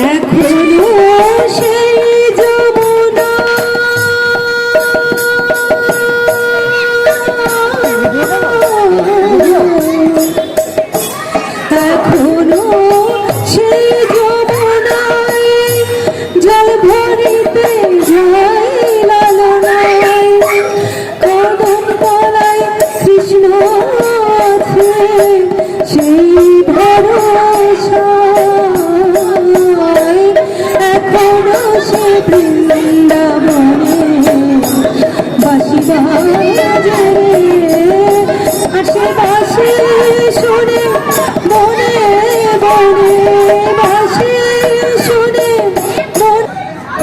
এখনো সেই যমুনা এখনো সেই যমুনায় জল ভরিতে যায় লালনায় কদম তলায় কৃষ্ণ আছে সেই ভরসায় এখনো সে বৃন্দাবনে বাঁশি বাজে আশেপাশে শুনে মনে মনে বাঁশি শুনে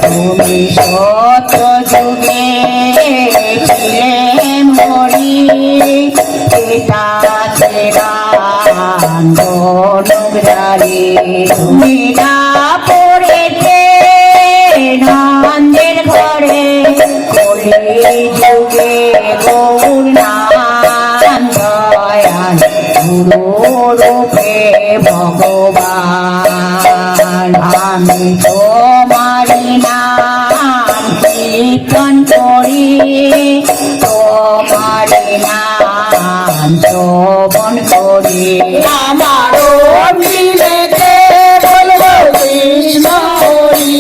তুমি শত যুগে ছিলেন হরি পিতা ছেড়ারি তুমি না পড়েছে নন্দের ঘরে কলি যুগে গৌরনাথ দয়াল গুরু রূপে ভগবান আমি তোমারি নাম কীর্তন করি তোমারি নাম শ্রবণ করি আমারও মিলেতে বলবো কৃষ্ণ হরি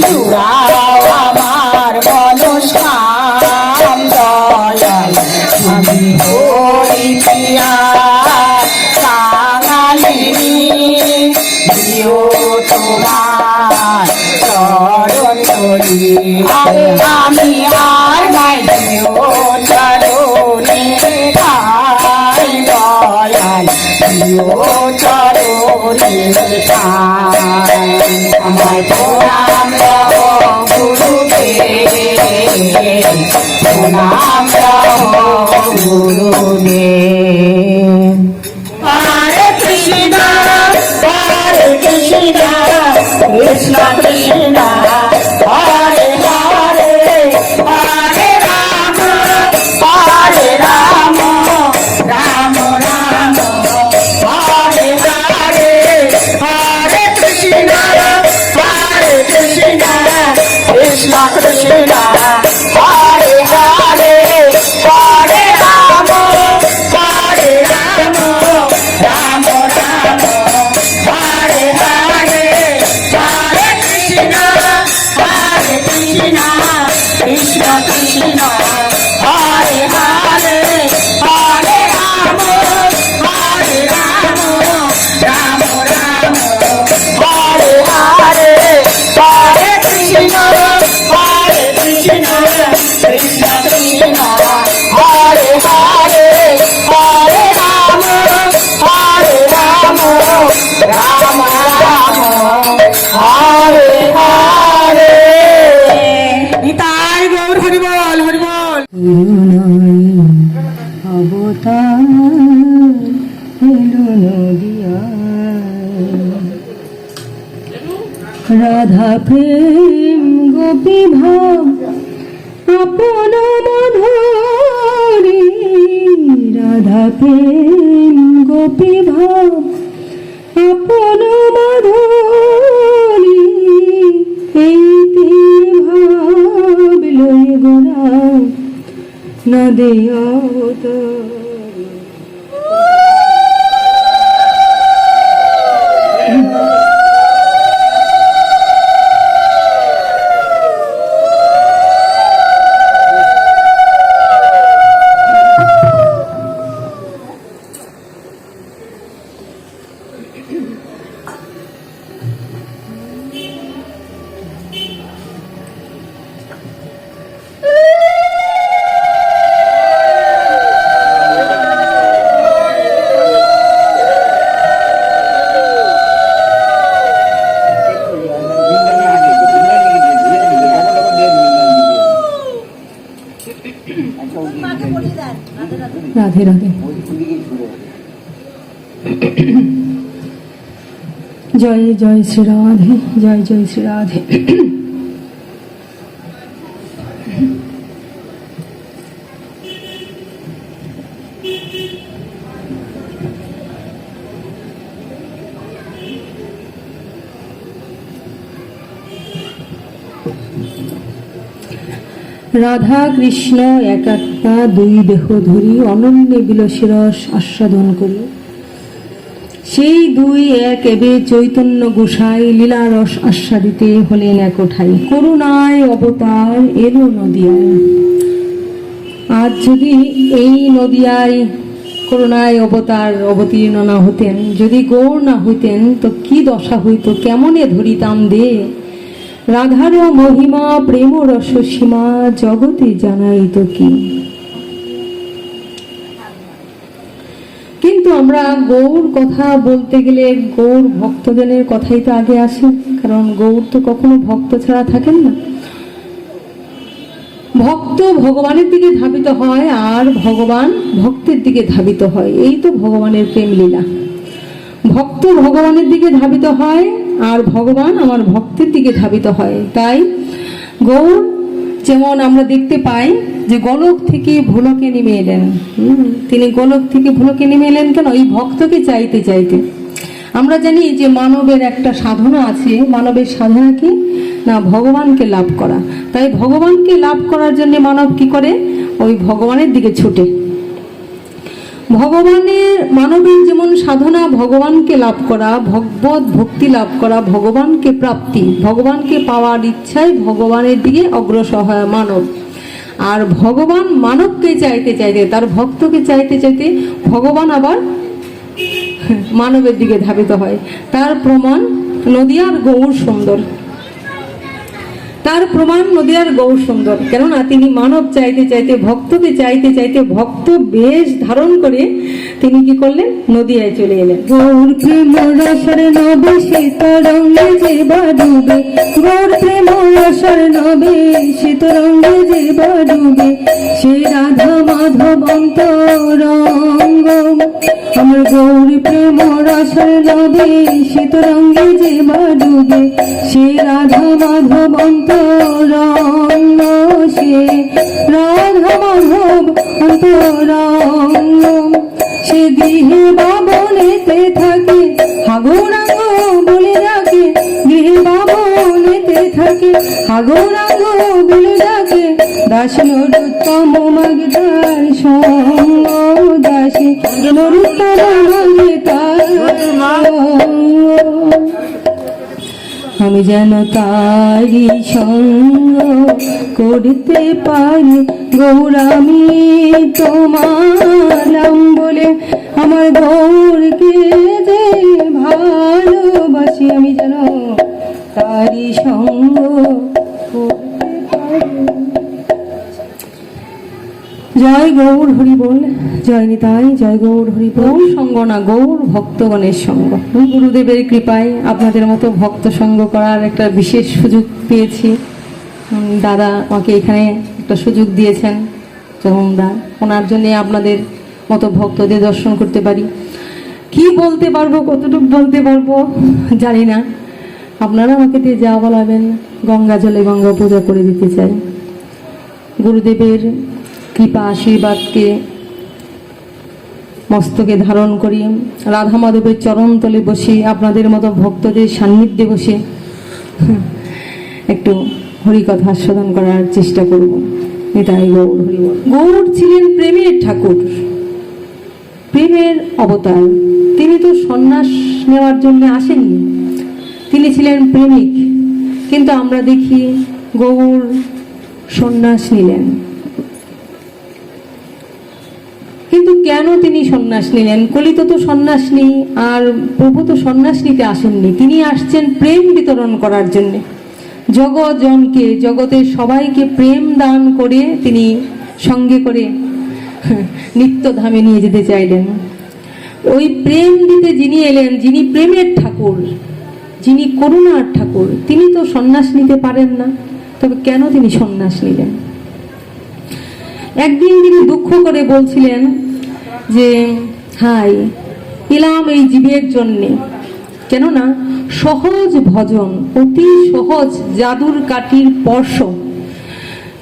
জুড়াও আমার মনস্কাম দয়াল আমি হরি প্রিয়া কাঙালিনী দিও তোমার চরণ করি আমি আর নাই দিও চরণে ঠাই দয়াল দিও চরণে ঠাই আমার প্রণাম গুরুদেব প্রণাম গুরুদেব হরে কৃষ্ণ কৃষ্ণ কৃষ্ণ হরে হরে হরে রাম রাম রাম হরে হরে হরে কৃষ্ণ কৃষ্ণ কৃষ্ণ হরে হরে হরে রাম রাম রাম হরে হরে হরে কৃষ্ণ কৃষ্ণ কৃষ্ণ হরে হরে হরে রাম রাম রাম হরে হরে হরে কৃষ্ণ কৃষ্ণ কৃষ্ণ হরে হরে হরে রাম রাম রাম হরে হরে নিতাই গৌর হরি বল হরি বল অবতার এলো নদিয়ায় রাধা প্রেম গোপী ভাব আপন মধুরী রাধা প্রেম গোপী ভাব আপন মধুরী এই তিন ভাব লয়ে গোরা নদী অবতার राधे राधे जय जय श्री राधे जय जय श्री राधे রাধা কৃষ্ণ এক আত্মা দুই দেহ ধরি অনন্যে বিলসী রস আস্বাদন করি। সেই দুই এক এবে চৈতন্য গোসাই লীলা রস আস্বাদিতে হলেন একঠাই। করুণায় অবতার এলো নদিয়ায়। আজ যদি এই নদিয়ায় করুণায় অবতার অবতীর্ণ না হতেন, যদি গৌর না হইতেন, তো কি দশা হইত, কেমনে ধরিতাম দে। রাধার মহিমা প্রেম রস সীমা জগতে জানাইত কি। কিন্তু আমরা গৌর কথা বলতে গেলে গৌর ভক্তজনের কথাই তো আগে আসে, কারণ গৌর তো কখনো ভক্ত ছাড়া থাকেন না। ভক্ত ভগবানের দিকে ধাবিত হয় আর ভগবান ভক্তের দিকে ধাবিত হয়, এই তো ভগবানের প্রেম লীলা। ভক্ত ভগবানের দিকে ধাবিত হয় আর ভগবান আমার ভক্তের দিকে ধাবিত হয়। তাই গৌর যেমন আমরা দেখতে পাই যে গোলক থেকে ভোলকে নেমে এলেন। তিনি গোলক থেকে ভোলকে নেমে এলেন কেন? এই ভক্তকে চাইতে চাইতে। আমরা জানি যে মানবের একটা সাধনা আছে। মানবের সাধনা কি না? ভগবানকে লাভ করা। তাই ভগবানকে লাভ করার জন্য মানব কি করে? ওই ভগবানের দিকে ছুটে। ভগবানের মানবের যেমন সাধনা ভগবানকে লাভ করা, ভগবত ভক্তি লাভ করা, ভগবানকে প্রাপ্তি, ভগবানকে পাওয়ার ইচ্ছায় ভগবানের দিকে অগ্রসর হয় মানব। আর ভগবান মানবকে চাইতে চাইতে, তার ভক্তকে চাইতে চাইতে ভগবান আবার মানবের দিকে ধাবিত হয়। তার প্রমাণ নদিয়ার গৌর সুন্দর। তার প্রমাণ নদিয়ার গৌর সুন্দর, কেননা তিনি মানব চাইতে চাইতে, ভক্তকে চাইতে চাইতে ভক্ত বেশ ধারণ করে তিনি কি করলেন? নদিয়ায় চলে এলেন। গৌর প্রেম রসরে নবে শীতরঙ্গে যেবা ডুবে, গৌর প্রেম রসরে নবে শীতরঙ্গে যেবা ডুবে, সে রাধা মাধব অন্তরঙ্গ। আমার গৌর প্রেম রসরে নবে শীতরঙ্গে যেবা ডুবে, সে রাধা মাধব অন্তরঙ্গ, সে রাধা মাধব অন্তরঙ্গ। সে গৃহে বাবনেতে থাকে, হাগৌরাঙ্গ বলে ডাকে, গৃহে বাবনেতে থাকে, হাগৌরাঙ্গ বলে ডাকে, দাস নরুত্তম মাগে তার সঙ্গ, দাসী নরুত্তম মাগে তার সঙ্গ। আমি যেন তারি সঙ্গ করতে পারি, গৌরামি তোমার নাম বলে আমার গৌরকে যে ভালোবাসি, আমি যেন তারি সঙ্গ করতে পারি। জয় গৌর হরি বল, জয় নিতাই, জয় গৌর হরি বল। সঙ্গ না, গৌর ভক্তগণের সঙ্গ। গুরুদেবের কৃপায় আপনাদের মতো ভক্ত সঙ্গ করার একটা বিশেষ সুযোগ পেয়েছি। দাদা আমাকে এখানে একটা সুযোগ দিয়েছেন, দা ওনার জন্য আপনাদের মতো ভক্তদের দর্শন করতে পারি। কি বলতে পারবো, কতটুকু বলতে পারবো জানি না। আপনারা আমাকে দিয়ে যা বলাবেন, গঙ্গা জলে গঙ্গা পূজা করে দিতে চাই। গুরুদেবের কৃপা আশীর্বাদকে মস্তকে ধারণ করি, রাধা মাধবের চরণ তলে বসে, আপনাদের মতো ভক্তদের সান্নিধ্যে বসে একটু হরিকথা আস্বাদন করার চেষ্টা করব। এটাই গৌর হরি। গৌর ছিলেন প্রেমের ঠাকুর, প্রেমের অবতার। তিনি তো সন্ন্যাস নেওয়ার জন্য আসেননি, তিনি ছিলেন প্রেমিক। কিন্তু আমরা দেখি গৌর সন্ন্যাস নিলেন। কিন্তু কেন তিনি সন্ন্যাস নিলেন? কলিত তো সন্ন্যাস নেই, আর প্রভু তো সন্ন্যাস নিতে আসেননি। তিনি আসছেন প্রেম বিতরণ করার জন্য। জগৎজনকে, জগতের সবাইকে প্রেম দান করে তিনি সঙ্গে করে নিত্যধামে নিয়ে যেতে চাইলেন। ওই প্রেম দিতে যিনি এলেন, যিনি প্রেমের ঠাকুর, যিনি করুণার ঠাকুর, তিনি তো সন্ন্যাস নিতে পারেন না। তবে কেন তিনি সন্ন্যাস নিলেন? একদিন তিনি দুঃখ করে বলছিলেন যে হাই এলাম এই জীবের জন্যে, কেননা সহজ ভজন, অতি সহজ জাদুর কাঠির স্পর্শ,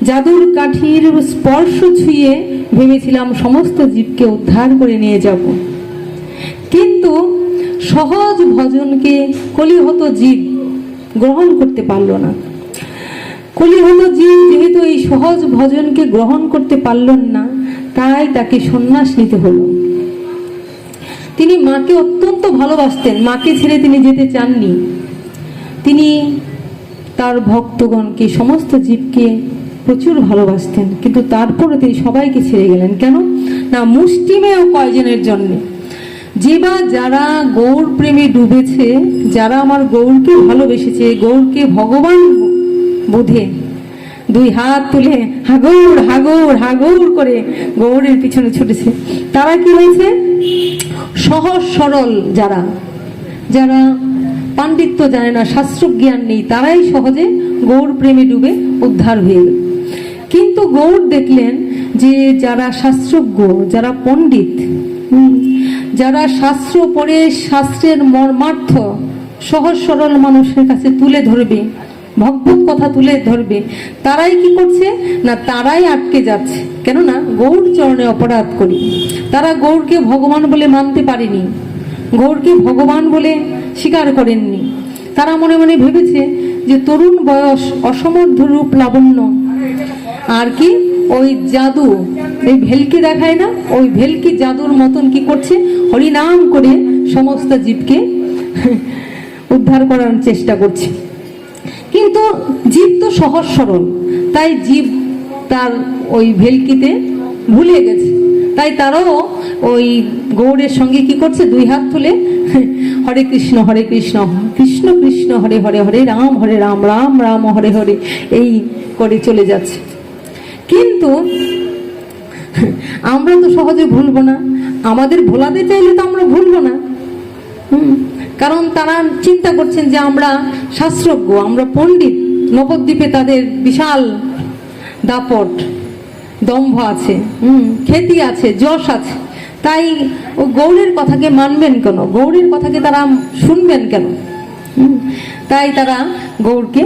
জাদুর কাঠির স্পর্শ ছুঁয়ে ভেবেছিলাম সমস্ত জীবকে উদ্ধার করে নিয়ে যাব। কিন্তু সহজ ভজনকে কলিহত জীব গ্রহণ করতে পারল না। কলিহত জীব যেহেতু এই সহজ ভজনকে গ্রহণ করতে পারলেন না, তাই তাকে সন্ন্যাস নিতে হলো। তিনি মাকে অত্যন্ত ভালোবাসতেন, মাকে ছেড়ে তিনি যেতে চাননি। তিনি তার ভক্তগণকে, সমস্ত জীবকে প্রচুর ভালোবাসতেন, কিন্তু তারপরে তিনি সবাইকে ছেড়ে গেলেন। কেন না, মুষ্টিমেয় কয়জনের জন্য। যে বা যারা গৌর প্রেমে ডুবেছে, যারা আমার গৌরকে ভালোবেসেছে, গৌরকে ভগবান বোধে দুই হাত তুলে হাগৌর হাগৌর হাগৌর করে গৌরের পিছনে ছুটেছে, তারা কি হয়েছে? সহজ সরল যারা, যারা পাণ্ডিত্য জানে না, শাস্ত্র জ্ঞান নেই, তারাই সহজে গৌর প্রেমে ডুবে উদ্ধার হয়ে গেল। কিন্তু গৌর দেখলেন যে যারা শাস্ত্রজ্ঞ, যারা পণ্ডিত, যারা শাস্ত্র পড়ে শাস্ত্রের মর্মার্থ সহজ সরল মানুষের কাছে তুলে ধরবে, ভগবত কথা তুলে ধরবে, তারাই কি করছে না, তারাই আটকে যাচ্ছে। কেননা গৌর চরণে অপরাধ করি। তারা গৌরকে ভগবান বলে মানতে পারেনি, গৌরকে ভগবান বলে স্বীকার করেননি। তারা মনে মনে ভেবেছে যে তরুণ বয়স, অসমর্থ রূপ লাবণ্য, আর কি ওই জাদু, এই ভেলকি দেখায় না, ওই ভেলকি জাদুর মতন কি করছে, হরিনাম করে সমস্ত জীবকে উদ্ধার করার চেষ্টা করছে। কিন্তু জীব তো সহজ সরল, তাই জীব তার ওই ভেলকিতে ভুলে গেছে। তাই তারাও ওই গৌরের সঙ্গে কি করছে, দুই হাত তুলে হরে কৃষ্ণ কৃষ্ণ কৃষ্ণ হরে হরে, হরে রাম রাম রাম হরে হরে, এই করে চলে যাচ্ছে। কিন্তু আমরা তো সহজে ভুলবো না, আমাদের ভোলাতে চাইলে তো আমরা ভুলবো না। কারণ তারা চিন্তা করছেন যে আমরা শাস্ত্রজ্ঞ, আমরা পণ্ডিত, নবদ্বীপে তাদের বিশাল দাপট, দম্ভ আছে, খ্যাতি আছে, যশ আছে, তাই ও গৌরের কথাকে মানবেন কেন, গৌরের কথাকে তারা শুনবেন কেন? তাই তারা গৌরকে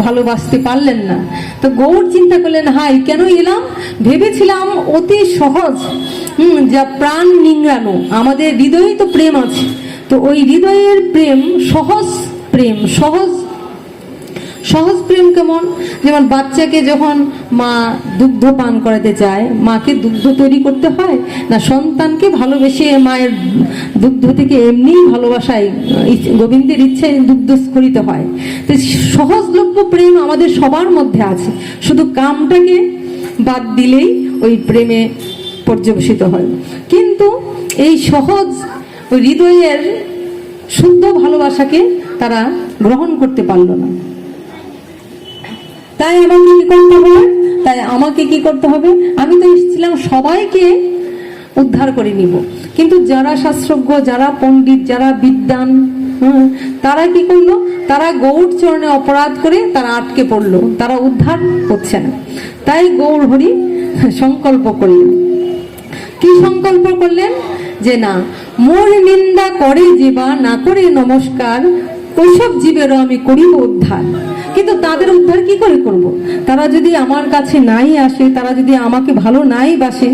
ভালোবাসতে পারলেন না। তো গৌর চিন্তা করলেন, হাই কেন এলাম, ভেবেছিলাম অতি সহজ, যা প্রাণ নিংড়ানো, আমাদের হৃদয়ে তো প্রেম আছে, তো ওই হৃদয়ের প্রেম সহজ প্রেম, সহজ প্রেম কেমন? যেমন বাচ্চাকে যখন মা দুগ্ধ পান করাতে চায়, মাকে দুগ্ধ তৈরি করতে হয় না, সন্তানকে ভালোবেসে মায়ের দুগ্ধ থেকে এমনি ভালোবাসায়, গোবিন্দের ইচ্ছায় দুগ্ধ স্খলিত হয়। তো সহজলভ্য প্রেম আমাদের সবার মধ্যে আছে, শুধু কামটাকে বাদ দিলেই ওই প্রেমে পর্যবেসিত হয়। কিন্তু এই সহজ হৃদয়ের শুদ্ধ ভালোবাসাকে তারা গ্রহণ করতে পারল না। তাই আমাকে কি করতে হবে? আমি তো এসেছিলাম সবাইকে উদ্ধার করে নিব, কিন্তু যারা শাস্ত্রজ্ঞ, যারা পণ্ডিত, যারা বিদ্বান, তারা কি করলো? তারা গৌর চরণে অপরাধ করে তারা আটকে পড়লো, তারা উদ্ধার হচ্ছে না। তাই গৌর হরি সংকল্প করলেন। কি সংকল্প করলেন? যে না, মোর নিন্দা করে যে বা না করে নমস্কার, ওইসব জীবেরও আমি করিব উদ্ধার। কিন্তু তাদের উদ্ধার কি করে করব? তারা যদি আমার কাছে নাই আসে, তারা যদি আমাকে ভালো নাই বাসে,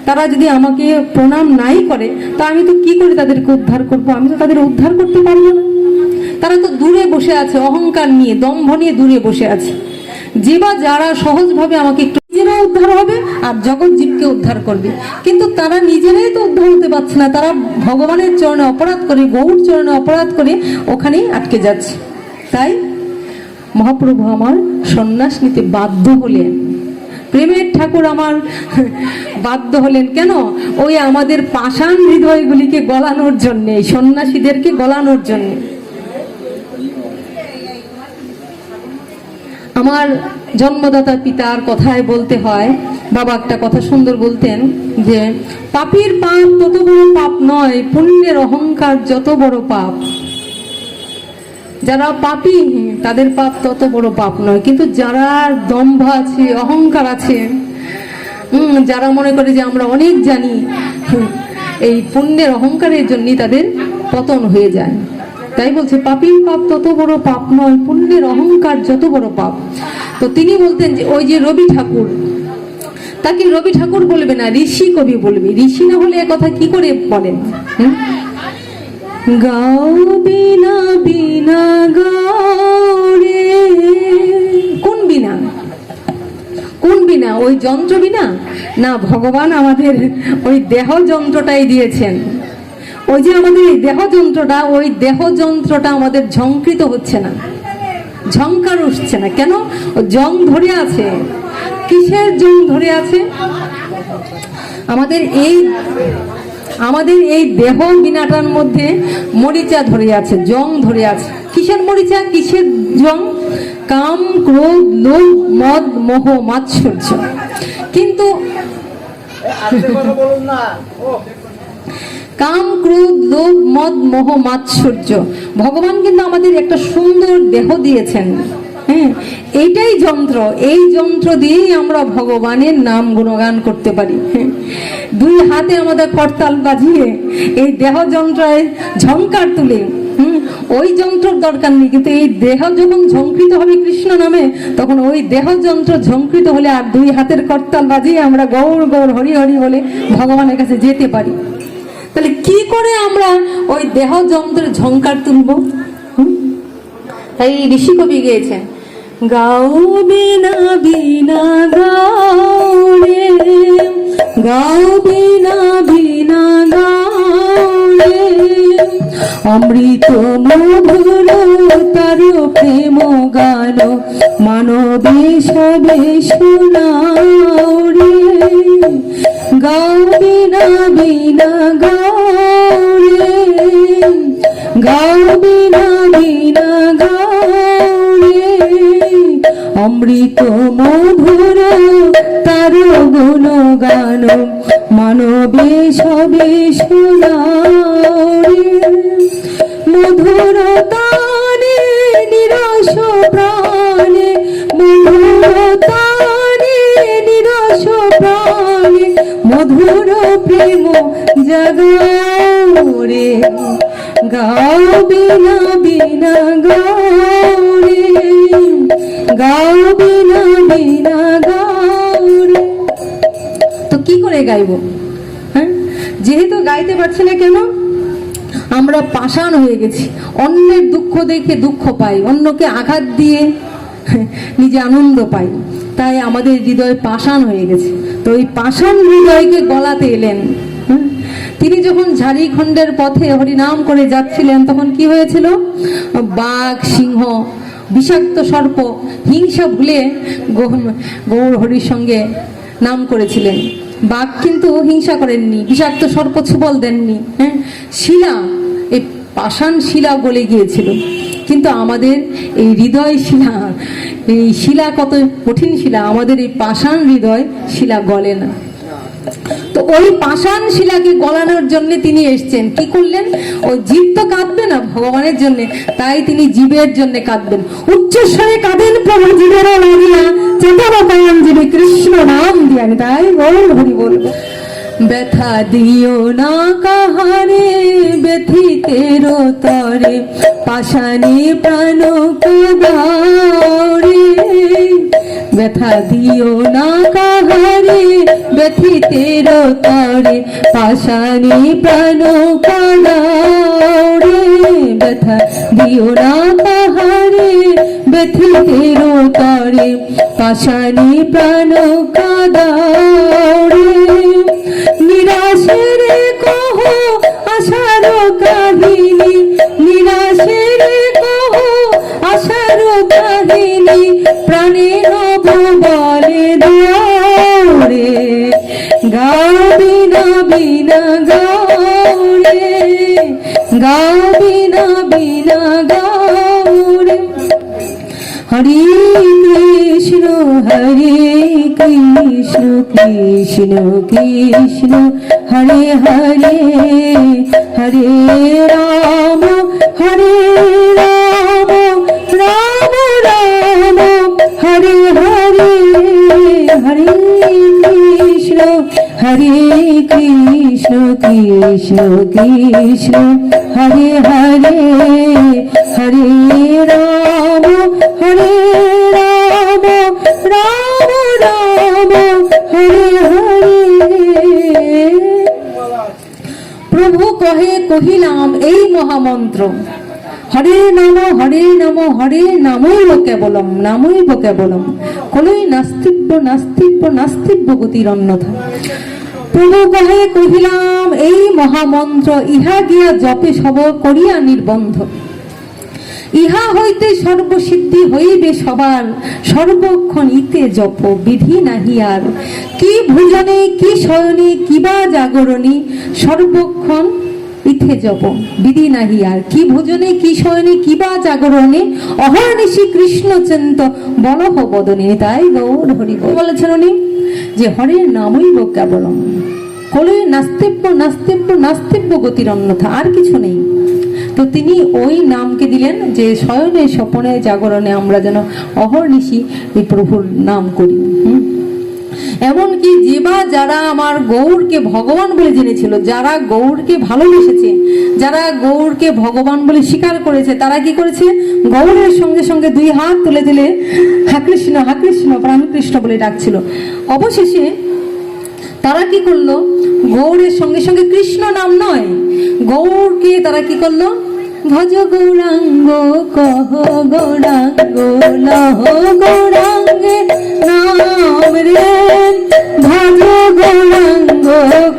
তারা যদি আমাকে প্রণাম নাই করে, তা আমি তো কি করে তাদেরকে উদ্ধার করব? আমি তো তাদের উদ্ধার করতে পারবো না। তারা তো দূরে বসে আছে, অহংকার নিয়ে, দম্ভ নিয়ে দূরে বসে আছে। যে বা যারা সহজভাবে আমাকে নিজেরা উদ্ধার হবে আর জগৎ জীবকে উদ্ধার করবে, কিন্তু তারা নিজেরাই তো উদ্ধার হতে পারছে না। তারা ভগবানের চরণে অপরাধ করে, গৌর চরণে অপরাধ করে ওখানেই আটকে যাচ্ছে। তাই মহাপ্রভু আমার সন্ন্যাস নিতে বাধ্য হলেন, প্রেমের ঠাকুর আমার বাধ্য হলেন। কেন? ওই আমাদের পাষাণ হৃদয়গুলিকে গলানোর জন্যে, সন্ন্যাসীদেরকে গলানোর জন্যে। আমার জন্মদাতা পিতার কথায় বলতে হয়, বাবা একটা কথা সুন্দর বলতেন যে পাপীর পাপ তত বড় পাপ নয়, পুণ্যের অহংকার যত বড় পাপ। যারা পাপী তাদের পাপ তত বড় পাপ নয়, কিন্তু যারা দম্ভ আছে, অহংকার আছে, যারা মনে করে যে আমরা অনেক জানি, এই পুণ্যের অহংকারের জন্যই তাদের পতন হয়ে যায়। তাই বলছে পাপীর পাপ তত বড় পাপ নয়, পুণ্যের অহংকার যত বড় পাপ। তো তিনি বলতেন যে ওই যে রবি ঠাকুর, তাকে রবি ঠাকুর বলবে না, ঋষি কবি বলবে। ঋষি না হলে কথা কি করে বলেন? গাও বিনা বিনা গাও রে যন্ত্র বিনা? না, ভগবান আমাদের ওই দেহ যন্ত্রটাই দিয়েছেন। ওই যে আমাদের এই দেহ যন্ত্রটা, ওই দেহ যন্ত্রটা আমাদের ঝংকৃত হচ্ছে না, ঝংকার উঠছে না। কেন? জং ধরে আছে। কিসের জং ধরে আছে? আমাদের এই দেহ বিনাটার মধ্যে মরিচা ধরে আছে, জং ধরে আছে। কিসের মরিচা, কিসের জং? কাম, ক্রোধ, লোভ, মদ, মোহ, মাৎসর্য। কিন্তু কাম, ক্রোধ, লোভ, মদ, মোহ, মাৎসর্য। ভগবান কিন্তু আমাদের একটা সুন্দর দেহ দিয়েছেন। হ্যাঁ, এইটাই যন্ত্র। এই যন্ত্র দিয়েই আমরা ভগবানের নাম গুণগান করতে পারি। দুই হাতে আমাদের করতাল বাজিয়ে এই দেহ যন্ত্রায় ঝংকার তুলে ওই যন্ত্রর দরকার নেই। কিন্তু এই দেহ যখন ঝংকৃত হবে কৃষ্ণ নামে, তখন ওই দেহ যন্ত্র ঝংকৃত হলে আর দুই হাতের করতাল বাজিয়ে আমরা গৌর গৌর হরি হরি বলে ভগবানের কাছে যেতে পারি। তাহলে কি করে আমরা ওই দেহ যন্ত্রের ঝংকার তুলব? তাই ঋষি কবি গেয়েছেন, গাও বিনা বিনা গাও রে, গাও বিনা বিনা গাও রে, অমৃত মধুর তার প্রেম গান মানবে সবে শোনাও রে, গাও বিনা বিনা গাও রে, গাও বিনা বিনা গাও রে, অমৃত মধুর তার গুণ গান মানবে সবে শোনাও রে, মধুর তানে নিরস প্রাণে, মধুর তানে নিরস প্রাণে, মধুর প্রেম জাগাও রে, গাও বিনা বিনা গাও রে, গাও বিনা বিনা গাও রে। তো কি করে গাইব? হ্যাঁ, যেহেতু গাইতে পারছি না, কেন? আমরা পাষাণ হয়ে গেছি। অন্যের দুঃখ দেখে দুঃখ পাই, অন্যকে আঘাত দিয়ে নিজে আনন্দ পাই। তাই আমাদের হৃদয় পাষাণ হয়ে গেছে। তো এই পাষাণ হৃদয়কে গলাতে এলেন। তিনি যখন ঝাড়িখণ্ডের পথে হরিনাম করে যাচ্ছিলেন, তখন কি হয়েছিল? বাঘ, সিংহ, বিষাক্ত সর্প হিংসা ভুলে গৌর হরির সঙ্গে নাম করেছিলেন। বাঘ কিন্তু হিংসা করেননি, বিষাক্ত সর্প ছুবল দেননি। হ্যাঁ, শিলা, এই পাষাণ শিলা গলে গিয়েছিল। কিন্তু আমাদের এই হৃদয় শিলা, এই শিলা কত কঠিন শিলা, আমাদের এই পাষাণ হৃদয় শিলা গলে না। তো ওই পাষাণ শিলাকে গলানোর জন্য তিনি এসছেন। কি করলেন? ওই জীব তো কাঁদবে না ভগবানের জন্য, তাই তিনি জীবের জন্য কাঁদবেন। উচ্চস্বরে কাঁদেন প্রভু জীবের লাগিয়া, চেতন জীবে কৃষ্ণ নাম দিয়ান। তাই গৌর হরি বলবো, ব্যথা দিও না কাহারে ব্যথিতের তরে, পাষাণে প্রাণ কাদাও রে, ব্যথা দিও না কাহারে ব্যথিতের তরে, পাষাণে প্রাণ কাদাও রে, ব্যথা দিও না কাহারে ব্যথিতের তরে, পাষাণে প্রাণ কাদাও রে, নিরাশের কহ আশার কাহিনী, নিরাশের কহ আশার কাহিনী, প্রাণে নব বলে দাও রে, গাও বিনা বিনা গাও রে, গাও বিনা বিনা গাও রে। হরে কৃষ্ণ হরে কৃষ্ণ কৃষ্ণ কৃষ্ণ হরে হরে, হরে রাম হরে রাম রাম রাম হরে হরে, হরে কৃষ্ণ হরে কৃষ্ণ কৃষ্ণ কৃষ্ণ হরে হরে, হরে রাম হরে রাম রাম রাম হরে হরে। প্রভু কহে কহিলাম এই মহামন্ত্র, হরে নাম হরে নামৈব কেবলম নামৈব কেবলম কলই নাস্তিব্য নাস্তিব্য নাস্তিব্য গতির অন্যথা। প্রভু কহে কহিলাম এই মহামন্ত্র ইহা গিয়া জপে সব করিয়া নির্বন্ধ। ইহা হইতে সর্বসিদ্ধি হইবে সবার সর্বক্ষণ ইতে জপ বিধি নাহি আর। কি ভোজনে কি শয়নে কিবা জাগরণী সর্বক্ষণ ইথে জপ বিধি নাহি আর। কি ভোজনে কি শয়নে কিবা জাগরণে অহর্নিশি কৃষ্ণ চিন্ত বলহ বদনে। তাই গৌর হরি বলেছেন উনি যে হরের নামৈব কেবলম কলই নাস্তিব্য নাস্তিব্য নাস্তিব্য গতির অন্যথা, আর কিছু নেই। তো তিনি ওই নামকে দিলেন যে শয়নে স্বপনে জাগরণে আমরা যেন অহর্নিশি এই প্রভুর নাম করি। এমনকি যেবা যারা আমার গৌরকে ভগবান বলে জেনেছিল, যারা গৌরকে ভালোবেসেছে, যারা গৌরকে ভগবান বলে স্বীকার করেছে, তারা কি করেছে? গৌরের সঙ্গে সঙ্গে দুই হাত তুলে দিলে হা কৃষ্ণ প্রাণকৃষ্ণ বলে ডাকছিল। অবশেষে তারা কি করলো? গৌরের সঙ্গে সঙ্গে কৃষ্ণ নাম নয়, গৌরকে তারা কি করলো? ভজ গৌরাঙ্গ কহ গৌরাঙ্গ লহ গৌরাঙ্গে নাম রে। ভজ গৌরাঙ্গ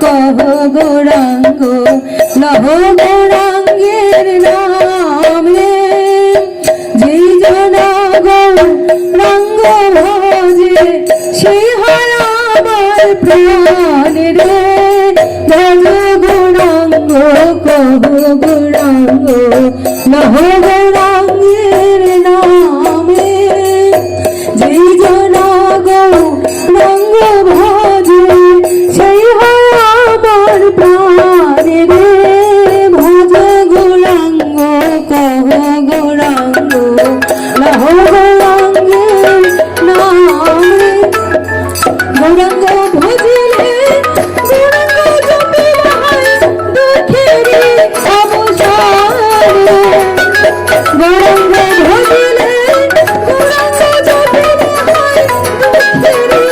কহ গৌরাঙ্গ লহ গৌরাঙ্গের নাম রে। যেই জনা গৌরাঙ্গ ভজে সেই হয় আমার প্রাণ রে। ভজ গৌরাঙ্গ কহ গৌরাঙ্গ লহ গৌরাঙ্গের নামে। যেই জনা গৌরাঙ্গ ভজে সেই হয় আমার প্রাণ রে। ভজ গৌরাঙ্গ কহ গৌরাঙ্গ লহ গৌরাঙ্গের নামে। গৌরাঙ্গ ভজিলে গৌরাঙ্গ জপিলে হয় দুঃখেরই অবসান। গৌরাঙ্গ ভজিলে গৌরাঙ্গ জপিলে হয় দুঃখেরই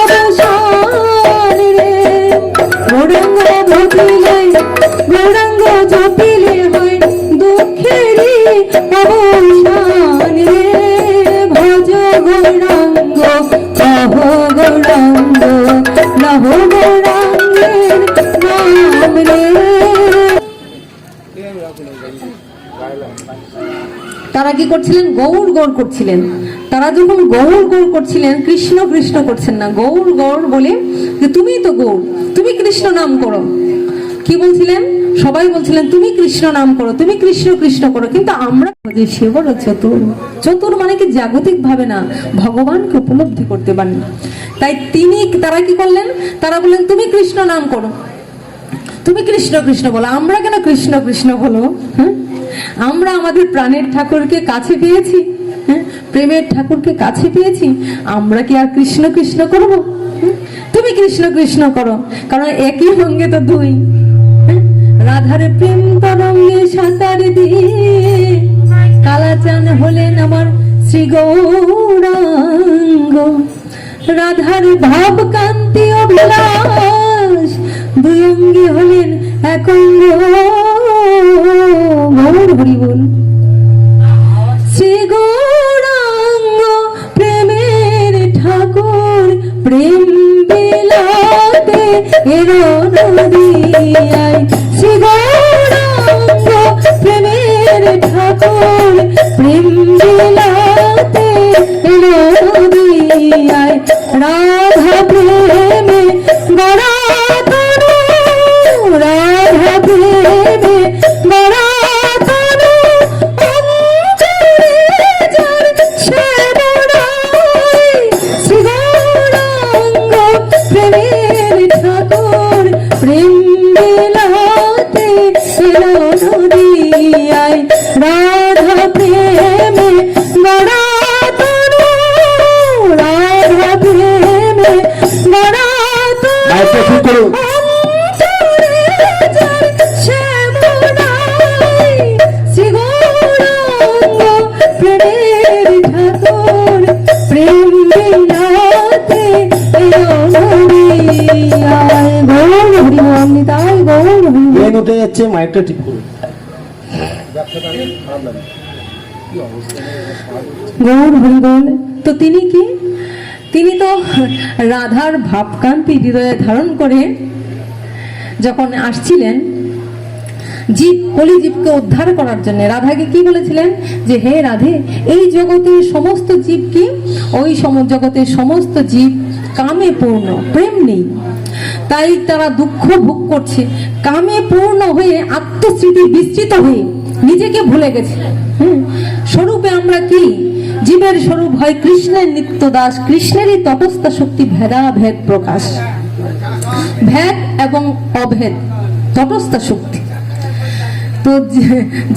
অবসান রে। গৌরাঙ্গ ভজিলে গৌরাঙ্গ জপিলে হয় দুঃখেরই অবসান রে। ভজ গৌরাঙ্গ কহ গৌরাঙ্গ লহ গৌরাঙ্গের নাম রে। তারা কি করছিলেন? গৌর গৌর করছিলেন। তারা যখন গৌর গৌর করছিলেন, কৃষ্ণ কৃষ্ণ করছেন না, গৌর গৌর বলে যে তুমি তো গৌর, তুমি কৃষ্ণ নাম করো। কি বলছিলেন? সবাই বলছিলেন তুমি কৃষ্ণ নাম করো, তুমি কৃষ্ণ কৃষ্ণ করো। কিন্তু আমরা যে সে বড় চতুর, চতুর মানে কি জাগতিক ভাবে না, ভগবানকে উপলব্ধি করতে পারেন। তাই তারা কি করলেন? তারা বললেন তুমি কৃষ্ণ নাম করো, তুমি কৃষ্ণ কৃষ্ণ বলো। আমরা কেন কৃষ্ণ কৃষ্ণ বলো? হ্যাঁ, আমরা আমাদের প্রাণের ঠাকুরকে কাছে পেয়েছি, হ্যাঁ, প্রেমের ঠাকুরকে কাছে পেয়েছি, আমরা কি আর কৃষ্ণ কৃষ্ণ করবো? তুমি কৃষ্ণ কৃষ্ণ করো, কারণ একই সঙ্গে তো দুই। রাধার প্রেম তরঙ্গে সাঁতার দিয়ে কালাচান হলেন আমার শ্রী গৌরাঙ্গ। রাধার ভাব কান্তি অভিলাষ দুই অঙ্গী হলেন এক অঙ্গ। গৌর হরি বল। শ্রী গৌরাঙ্গ প্রেমের ঠাকুর প্রেম বিলাতে এলো নদিয়ায়। শ্রী গৌরাঙ্গ প্রেমের ঠাকুর প্রেম বিলাতে এলো নদিয়ায়। রাধা প্রেমে গড়া তনু, রাধা প্রেমে গড়া তনু অন্তরে যার সে বড়াই। শ্রী গৌরাঙ্গ প্রেমের ঠাকুর প্রেম বিলাতে এলো নদিয়ায়। রাধা প্রেমে গড়া তনু, রাধা প্রেমে গড়া তনু অন্তরে যার সে বড়াই। শ্রী গৌরাঙ্গ প্রেমের ঠাকুর প্রেম বিলাতে এলো নদিয়ায়। গৌর হরি বল। তাই গৌর হরি বল। উঠে যাচ্ছে, মাইকটা ঠিক করুন। গৌর হরিবল। তো তিনি কি, তিনি তো রাধার ভাবকান্তি হৃদয়ে ধারণ করে যখন আসছিলেন জীব, কলি জীবকে উদ্ধার করার জন্য রাধাকে কি বলেছিলেন যে হে রাধে, এই জগতের সমস্ত জীব কি, ওই জগতের সমস্ত জীব কামে পূর্ণ, প্রেম নেই, তাই তারা দুঃখ ভোগ করছে, কামে পূর্ণ হয়ে আত্মস্মৃতি বিস্তৃত হয়ে নিজেকে ভুলে গেছে। স্বরূপে আমরা কি, জীবের স্বরূপ হয় কৃষ্ণের নিত্য দাস, কৃষ্ণেরই তটস্থ শক্তি ভেদাভেদ প্রকাশ, ভেদ এবং অভেদ তটস্থ শক্তি। তো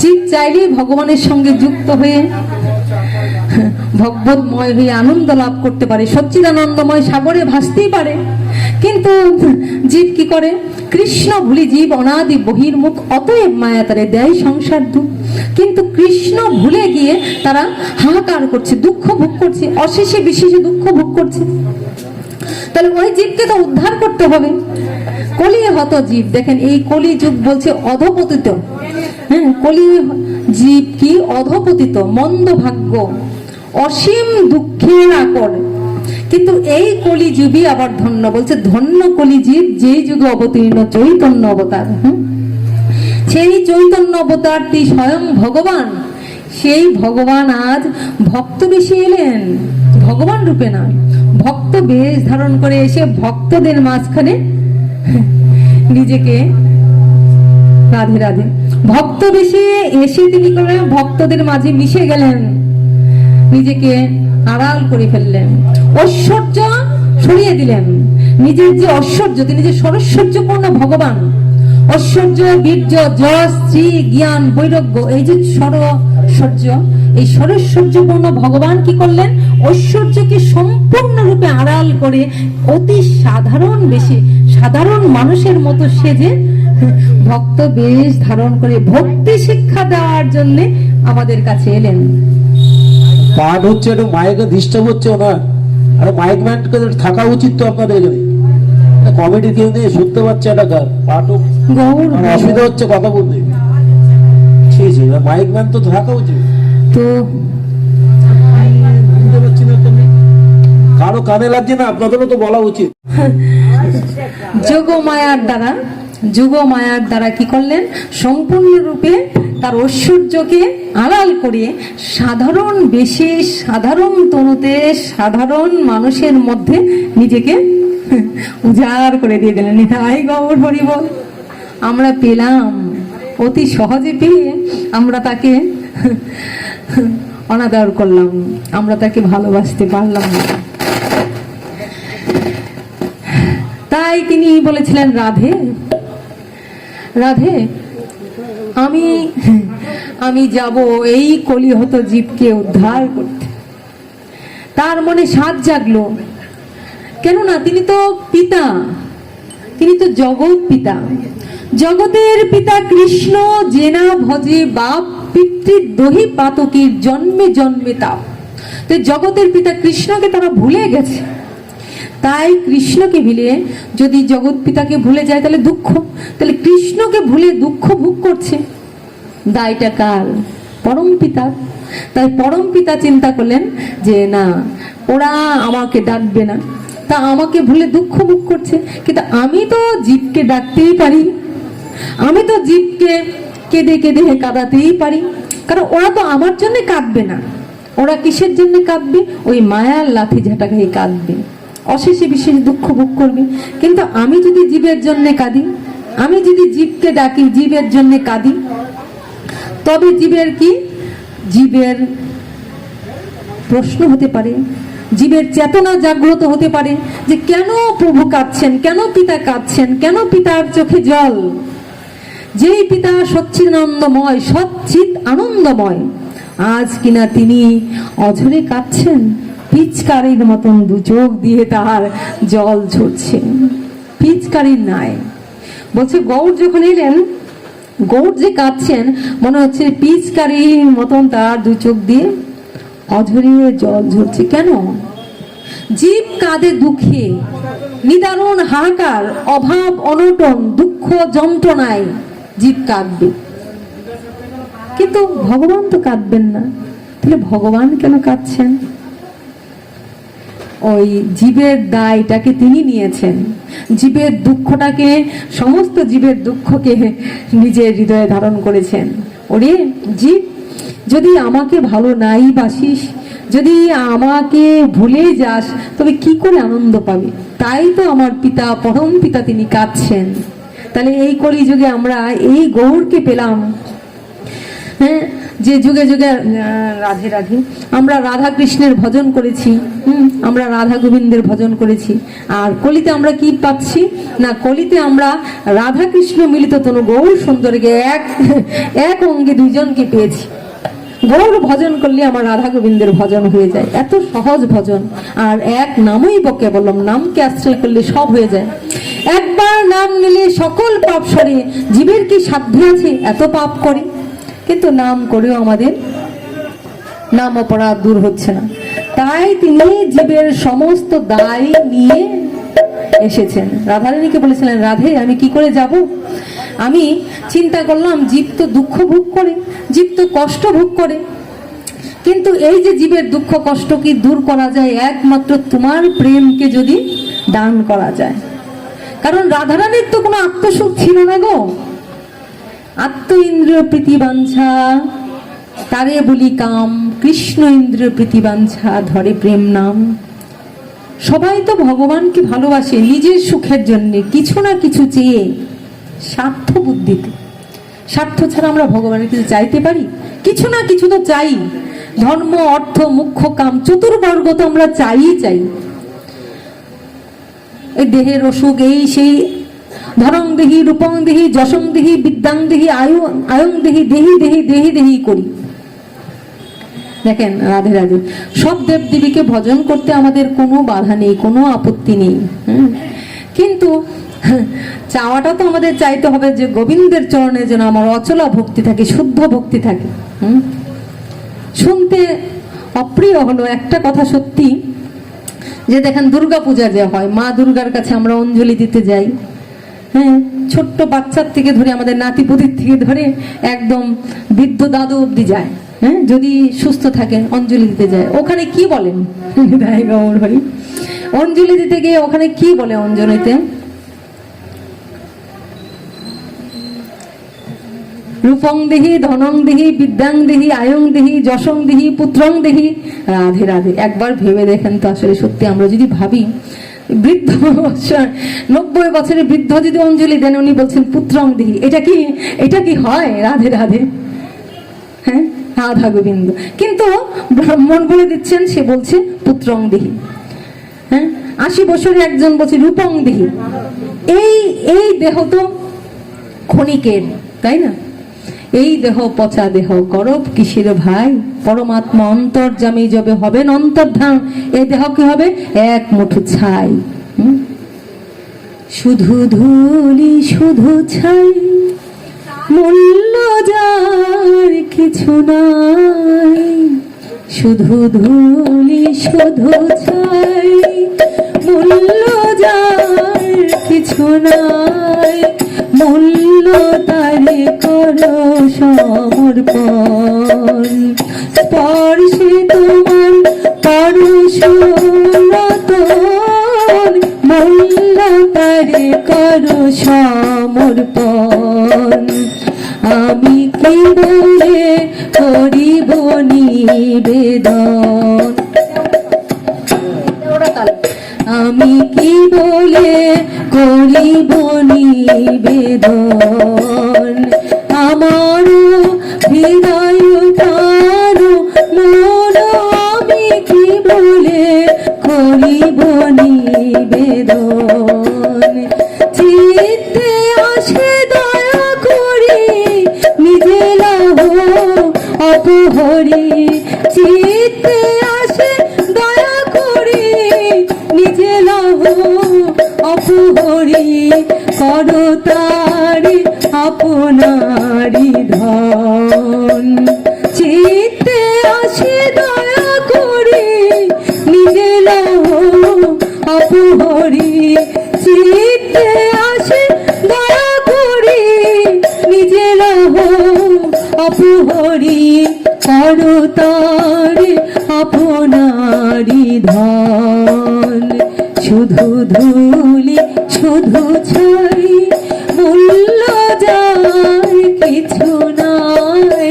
জীব চাইলেই ভগবানের সঙ্গে যুক্ত হয়ে ভগবতময় হয়ে আনন্দ লাভ করতে পারে, সচ্চিদানন্দময় সাগরে ভাসতেই পারে। কিন্তু জীব কি করে, কৃষ্ণ ভুলি জীব অনাদি বহির্মুখ, অতএব মায়া তারে দেয় সংসার দুঃখ। কিন্তু কৃষ্ণ ভুলে গিয়ে তারা হাহাকার করছে, দুঃখ ভোগ করছে, অশেষে বিশেষে দুঃখ ভোগ করছে। তাহলে ওই জীবকে তো উদ্ধার করতে হবে। কলি হত জীব, দেখেন এই কলি যুগ বলছে অধপতিত। কলি জীব কি অধপতিত, মন্দ ভাগ্য, অসীম দুঃখের আকর। কিন্তু এই কলি জীবই আবার ধন্য, বলছে ধন্য কলি জীব যেই যুগে অবতীর্ণ চৈতন্য অবতার। সেই চৈতন্য অবতারটি স্বয়ং ভগবান, সেই ভগবান আজ ভক্ত বেশে এলেন, ভগবান রূপে না, ভক্ত বেশ ধারণ করে এসে ভক্তদের মাঝখানে নিজেকে, রাধে রাধে, ভক্ত বেশে এসে তিনি করলেন ভক্তদের মাঝে মিশে গেলেন, নিজেকে আড়াল করে ফেললেন, ঐশ্বর্য সরিয়ে দিলেন। নিজের যে ঐশ্বর্য, তিনি যে সরৈশ্বর্যপূর্ণ ভগবান, ঐশ্বর্য, বীর্য, যশ, শ্রী, জ্ঞান, বৈরাগ্য, এই যে সরৈশ্বর্য, এই সরৈশ্বর্যপূর্ণ ভগবান কি করলেন, ঐশ্বর্যকে সম্পূর্ণরূপে আড়াল করে অতি সাধারণ বেশে, সাধারণ মানুষের মতো সেজে ভক্ত বেশ ধারণ করে ভক্তি শিক্ষা দেওয়ার জন্য আমাদের কাছে এলেন। পাঠ হচ্ছে, একটু মাইকে ডিস্টার্ব হচ্ছে ওনার, আর মাইক ম্যানকে থাকা উচিত তো আপনাদের এখানে। কমিটি কেউ নেই, শুনতে পাচ্ছে একটা গান, পাঠও অসুবিধা হচ্ছে কথা বলতে। ঠিক আছে, মাইক ম্যান তো থাকা উচিত। তো বুঝতে পারছি না, কারো কানে লাগছে না, আপনাদেরও তো বলা উচিত। যোগ মায়ার দ্বারা কি করলেন, সম্পূর্ণরূপে তার ঐশ্বর্যকে আড়াল করে সাধারণ বেশে, সাধারণ তনুতে, সাধারণ মানুষের মধ্যে নিজেকে উজাড় করে দিয়ে দিলেন। হাই গৌর হরিবল। আমরা পেলাম, অতি সহজে পেয়ে আমরা তাকে অনাদর করলাম, আমরা তাকে ভালোবাসতে পারলাম না। তাই তিনি বলেছিলেন, রাধে রাধে, আমি যাব এই কলিহত জীবকে উদ্ধার করতে। তার মনে সাধ জাগলো, কেননা তিনি তো পিতা, তিনি তো জগৎ পিতা, জগতের পিতা কৃষ্ণ, জেনা ভজে বাপ, পিতৃদোহি পাতকীর জন্মে জন্মে তাপ। তো জগতের পিতা কৃষ্ণকে তারা ভুলে গেছে। তাই কৃষ্ণকে ভুলে যদি জগৎ পিতাকে ভুলে যায় তাহলে দুঃখ, তাহলে কৃষ্ণকে ভুলে দুঃখ ভোগ করছে, দায়টা কার? পরম পিতার। তাই পরম পিতা চিন্তা করলেন যে না, ওরা আমাকে ডাকবে না, তা আমাকে ভুলে দুঃখ ভোগ করছে, কিন্তু আমি তো জীবকে ডাকতেই পারি, আমি তো জীবকে কেঁদে কেঁদে কাঁদাতেই পারি, কারণ ওরা তো আমার জন্য কাঁদবে না। ওরা কিসের জন্য কাঁদবে? ওই মায়ার লাথি ঝাঁটা খেয়ে কাঁদবে, অশেষে বিশেষ দুঃখ ভোগ করবে। কিন্তু আমি যদি জীবের জন্য কাঁদি, আমি যদি জীবকে ডাকি, জীবের জন্য কাঁদি, তবে জীবের কি, জীবের প্রশ্ন হতে পারে, জীবের চেতনা জাগ্রত হতে পারে যে কেন প্রভু কাঁদছেন, কেন পিতা কাঁদছেন, কেন পিতার চোখে জল। যেই পিতা সচ্চিদানন্দময়, সচ্চিত আনন্দময়, আজ কিনা তিনি অঝরে কাঁদছেন, পিচকারির মতন দু চোখ দিয়ে তার জল ঝরছে, পিচকারির নাই। বলছে গৌর যখন এলেন, গৌর যে কাঁদছেন, মনে হচ্ছে পিচকারির মতন তার দু চোখ দিয়ে অঝরিয়ে জল ঝরছে। কেন? জীব কাঁদে দুঃখে, নিদারুণ হাহাকার, অভাব অনটন, দুঃখ যন্ত্রণায় জীব কাঁদবে। কিন্তু ভগবান তো কাঁদবেন না, তাহলে ভগবান কেন কাঁদছেন? ওই জীবের দায়টাকে তিনি নিয়েছেন, জীবের দুঃখটাকে, সমস্ত জীবের দুঃখকে নিজের হৃদয়ে ধারণ করেছেন। ওরে জীব, যদি আমাকে ভালো নাই বাসিস, যদি আমাকে ভুলে যাস, তবে কি করে আনন্দ পাবে? তাই তো আমার পিতা, পরম পিতা, তিনি কাঁদছেন। তাহলে এই কলিযুগে আমরা এই গৌরকে পেলাম, হ্যাঁ, যে যুগে যুগে রাধে রাধে আমরা রাধা কৃষ্ণের ভজন করেছি, আমরা রাধা গোবিন্দের ভজন করেছি। আর কলিতে আমরা কি পাচ্ছি না, কলিতে আমরা রাধা কৃষ্ণ মিলিত তনু গৌর সুন্দরকে এক অঙ্গে দুইজনকে পেয়েছি। গৌর ভজন করলে আমার রাধা গোবিন্দের ভজন হয়ে যায়, এত সহজ ভজন। আর এক নামই বকে বললাম, নামকে আশ্রয় করলে সব হয়ে যায়। একবার নাম নিলে সকল পাপ সরে, জীবের কি সাধ্য আছে এত পাপ করে? কিন্তু নাম করেও আমাদের নাম অপরাধ দূর হচ্ছে না। তাই তিনি জীবের সমস্ত দায় নিয়ে এসেছেন। রাধারানীকে বলেছিলেন, রাধে আমি কি করে যাব? আমি চিন্তা করলাম, জীব তো দুঃখ ভোগ করে, জীব তো কষ্ট ভোগ করে, কিন্তু এই যে জীবের দুঃখ কষ্ট কি দূর করা যায়? একমাত্র তোমার প্রেমকে যদি দান করা যায়। কারণ রাধারানীর তো কোনো আত্মসুখ ছিল না গো, আত্ম ইন্দ্রিয় প্রীতিবাঞ্ছা তারে বলি কাম, কৃষ্ণ ইন্দ্রিয় প্রীতিবাঞ্ছা ধরে প্রেম নাম। সবাই তো ভগবানকে ভালোবাসে নিজের সুখের জন্য, কিছু না কিছু চেয়ে, স্বার্থ বুদ্ধিতে। স্বার্থ ছাড়া আমরা ভগবানের কিছু চাইতে পারি? কিছু না কিছু তো চাই। ধর্ম, অর্থ, মুখ্য কাম, চতুর্বর্গ তো আমরা চাই। এই দেহের অসুখ, এই সেই, ধরং দেহি, রূপং দেহি, যশং দেহি, বিদ্যাং দেহি, আয়ং দেহি, দেহি দেহি দেহি দেহি করি। দেখেন রাধে রাধে, সব দেব দেবীকে ভজন করতে আমাদের কোনো বাধা নেই, কোনো আপত্তি নেই। কিন্তু চাওয়াটা তো আমাদের চাইতে হবে যে গোবিন্দের চরণে যেন আমার অচলা ভক্তি থাকে, শুদ্ধ ভক্তি থাকে। শুনতে অপ্রিয় হলো একটা কথা সত্যি, যে দেখেন দুর্গা পূজা যে হয়, মা দুর্গার কাছে আমরা অঞ্জলি দিতে যাই। হ্যাঁ, ছোট্ট বাচ্চার থেকে ধরে আমাদের নাতিপুতির থেকে ধরে একদম বৃদ্ধ দাদু অব্দি যায়। হ্যাঁ, যদি সুস্থ থাকেন অঞ্জলি দিতে যায়। ওখানে কি বলেন অঞ্জলি দিতে গিয়ে ওখানে কি বলে অঞ্জলিতে? রূপং দেহি, ধনং দেহি, বিদ্যাং দেহি, আয়ং দেহি, যশং দেহি, পুত্রং দেহি। রাধে রাধে, একবার ভেবে দেখেন তো, আসলে সত্যি আমরা যদি ভাবি, বৃদ্ধ 90 বছরের বৃদ্ধ যদি অঞ্জলি দেন, উনি বলছেন পুত্রং দেহি, এটা কি হয়? রাধে রাধে, হ্যাঁ, রাধা গোবিন্দ। কিন্তু ব্রাহ্মণ বলে দিচ্ছেন, সে বলছে পুত্রং দেহি। হ্যাঁ, 80 বছরে একজন বলছে রূপং দেহি। এই দেহ তো ক্ষণিকের, তাই না? এই দেহ পচা দেহ, করব কিসের ভাই? পরমাত্মা অন্তর্যামী যবে হবেন অন্তর্ধান, এই দেহ কি হবে? এক মুঠো ছাই। শুধু ধুলি, শুধু ছাই, মূল্য যার কিছু নাই। শুধু ধুলি, শুধু ছাই, মূল্য যার কিছু নাই। মূল্য তারে করো সমর্পণ, স্পর্শে তোমার পরশ রতন। মূল্য তারে করো সমর্পণ। আমি কি বলে করিব নিবেদন? আমি কি বলে করিব নিবেদন? আমার হৃদয় কারো মন, আমি কি বলে করিব নিবেদন? চিত্তে আসে দয়া করি, নিজে লাভ অপহরি। চিত্তে আসে দয়া করি, নিজে লাভ অপহরি। করো তারি আপনারি ধন। চিত্তে আসে দয়া করি, নিজে লাভ অপহরি। চিত্তে আসে দয়া করি, নিজে লাভ অপহরি। আপনারি ধন, শুধু ধুলি শুধু ছাই, মূল্য যার কিছু নাই।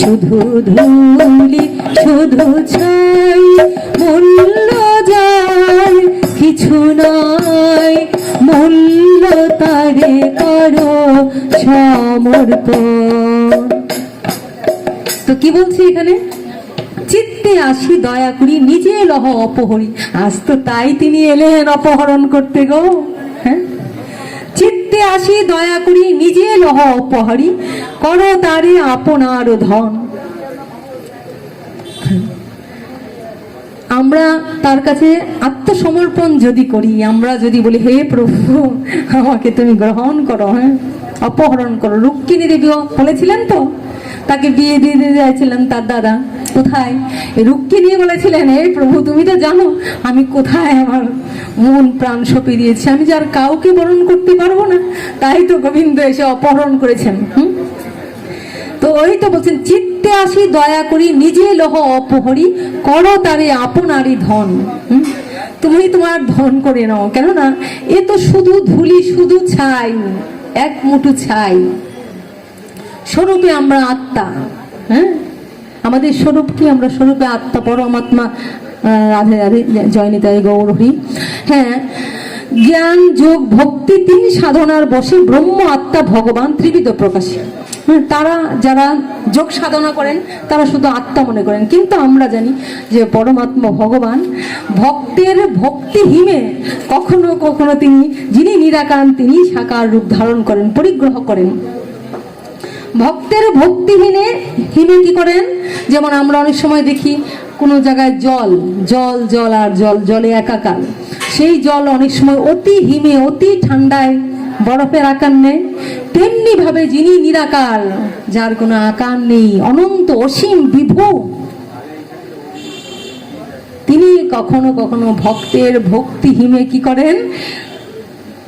শুধু ধুলি শুধু ছাই, মূল্য যার কিছু নাই। মূল্য তারে করো সমর্পণ। তো কি বলছি এখানে? চিত্তে আসি দয়া করি নিজে লহ অপহরি। আজ তো তাই তিনি এলেন অপহরণ করতে গো। হ্যাঁ, চিত্তে আসি দয়া করি নিজে লহ অপহরি, করো তারে আপনার ধন। আমরা তার কাছে আত্মসমর্পণ যদি করি, আমরা যদি বলি হে প্রভু আমাকে তুমি গ্রহণ করো, হ্যাঁ অপহরণ করো। রুক্মিণী দেবী বলেছিলেন তো, তাকে বিয়ে দিয়ে দিতে চাইছিলেন তার দাদা। কোথায়? রুক্মিণী বলেছিলেন হে প্রভু তুমি তো জানো আমি কোথায় আমার মন প্রাণ সঁপে দিয়েছি, আমি যার কাউকে বরণ করতে পারবো না, তাই তো গোবিন্দ এসে অপহরণ করেছেন। তো ওই তো বলছেন চিত্তে আসি দয়া করি নিজে লহ অপহরি, করো তারে আপনারই ধন। তুমি তোমার ধন করে নাও, কেননা এ তো শুধু ধুলি শুধু ছাই, এক মুঠো ছাই। স্বরূপে আমরা আত্মা। হ্যাঁ, আমাদের স্বরূপ কি? আমরা স্বরূপে আত্মা, পরমাত্মা। রাধে রাধে, জয় নিতাই গৌর হরি। হ্যাঁ, জ্ঞান যোগ ভক্তি তিন সাধনার বসে ব্রহ্ম আত্মা ভগবান ত্রিবিধ প্রকাশী। তারা যারা যোগ সাধনা করেন তারা শুধু আত্মা মনে করেন, কিন্তু আমরা জানি যে পরমাত্মা ভগবান। ভক্তের ভক্তিহীনে কখনো কখনো তিনি, যিনি নিরাকার তিনি সাকার রূপ ধারণ করেন, পরিগ্রহ করেন। ভক্তের ভক্তিহীনে হিমে কি করেন? যেমন আমরা অনেক সময় দেখি কোনো জায়গায় জল জল জল আর জল, জলে একাকার। সেই জল অনেক সময় অতি হিমে অতি ঠান্ডায় বরফের আকার নেয়। তেমনি ভাবে যিনি নিরাকার, যার কোনো আকার নেই, অনন্ত অসীম বিভু, তিনি কখনো কখনো ভক্তের ভক্তি হিমে কি করেন?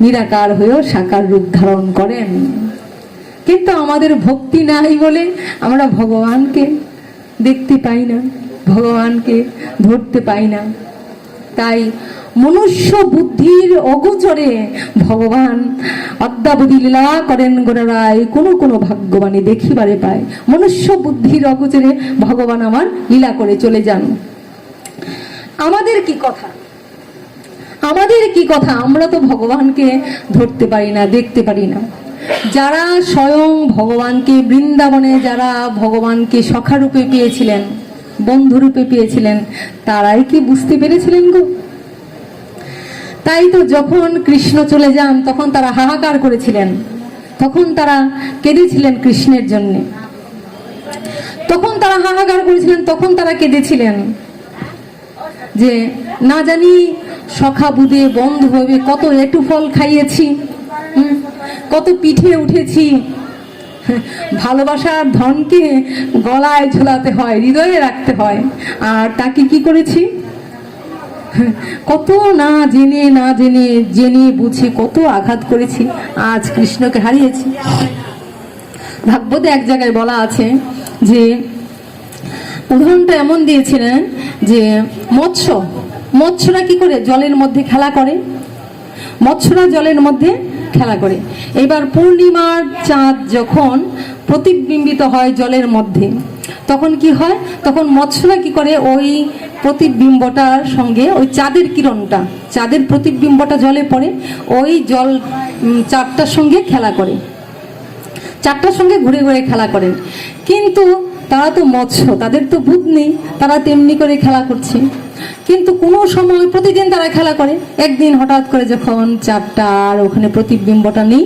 নিরাকার হয়েও সাকার রূপ ধারণ করেন। কিন্তু আমাদের ভক্তি নাই বলে আমরা ভগবানকে দেখতে পাই না, ভগবানকে ধরতে পাই না। তাই মনুষ্য বুদ্ধির অগোচরে ভগবান অদ্যাবধি লীলা করেন গোড়ায়, কোনো কোনো ভাগ্যবানী দেখিবারে পায়। মনুষ্য বুদ্ধির অগোচরে ভগবান আমার লীলা করে চলে যান। আমাদের কি কথা? আমাদের কি কথা? আমরা তো ভগবানকে ধরতে পারি না, দেখতে পারি না। যারা স্বয়ং ভগবানকে বৃন্দাবনে, যারা ভগবানকে সখারূপে পেয়েছিলেন, বন্ধুরূপে পেয়েছিলেন, তারাই কি বুঝতে পেরেছিলেন গো? তাই তো যখন কৃষ্ণ চলে যান তখন তারা হাহাকার করেছিলেন, তখন তারা কেঁদেছিলেন কৃষ্ণের জন্য, তখন তারা হাহাকার করেছিলেন, তখন তারা কেঁদেছিলেন যে না জানি সখা বুদে বন্ধু হবে কত এটু ফল খাইয়েছি, কত পিঠে উঠেছি। ভালোবাসার ধনকে গলায় ঝোলাতে হয়, হৃদয়ে রাখতে হয়, আর তাকে কি করেছি? কত না জেনে না জেনে, জেনে বুঝে কত আঘাত করেছি, আজ কৃষ্ণকে হারিয়েছি। ভাগবতে এক জায়গায় বলা আছে যে উদাহরণটা এমন দিয়েছিলেন যে মৎস্যরা কি করে? জলের মধ্যে খেলা করে, মৎস্যরা জলের মধ্যে খেলা করে। এবার পূর্ণিমার চাঁদ যখন প্রতিবিম্বিত হয় জলের মধ্যে, তখন কি হয়? তখন মৎস্যরা কি করে? ওই প্রতিবিম্বটার সঙ্গে ওই চাঁদের কিরণটা, চাঁদের প্রতিবিম্বটা জলে পড়ে, ওই জল চাঁদটার সঙ্গে খেলা করে, চাঁদটার সঙ্গে ঘুরে ঘুরে খেলা করেন। কিন্তু তারা তো মৎস্য, তাদের তো বুধ নেই, তারা তেমনি করে খেলা করছে। কিন্তু কোনো সময় প্রতিদিন তারা খেলা করে, একদিন হঠাৎ করে যখন চাঁদটা আর ওখানে প্রতিবিম্বটা নেই,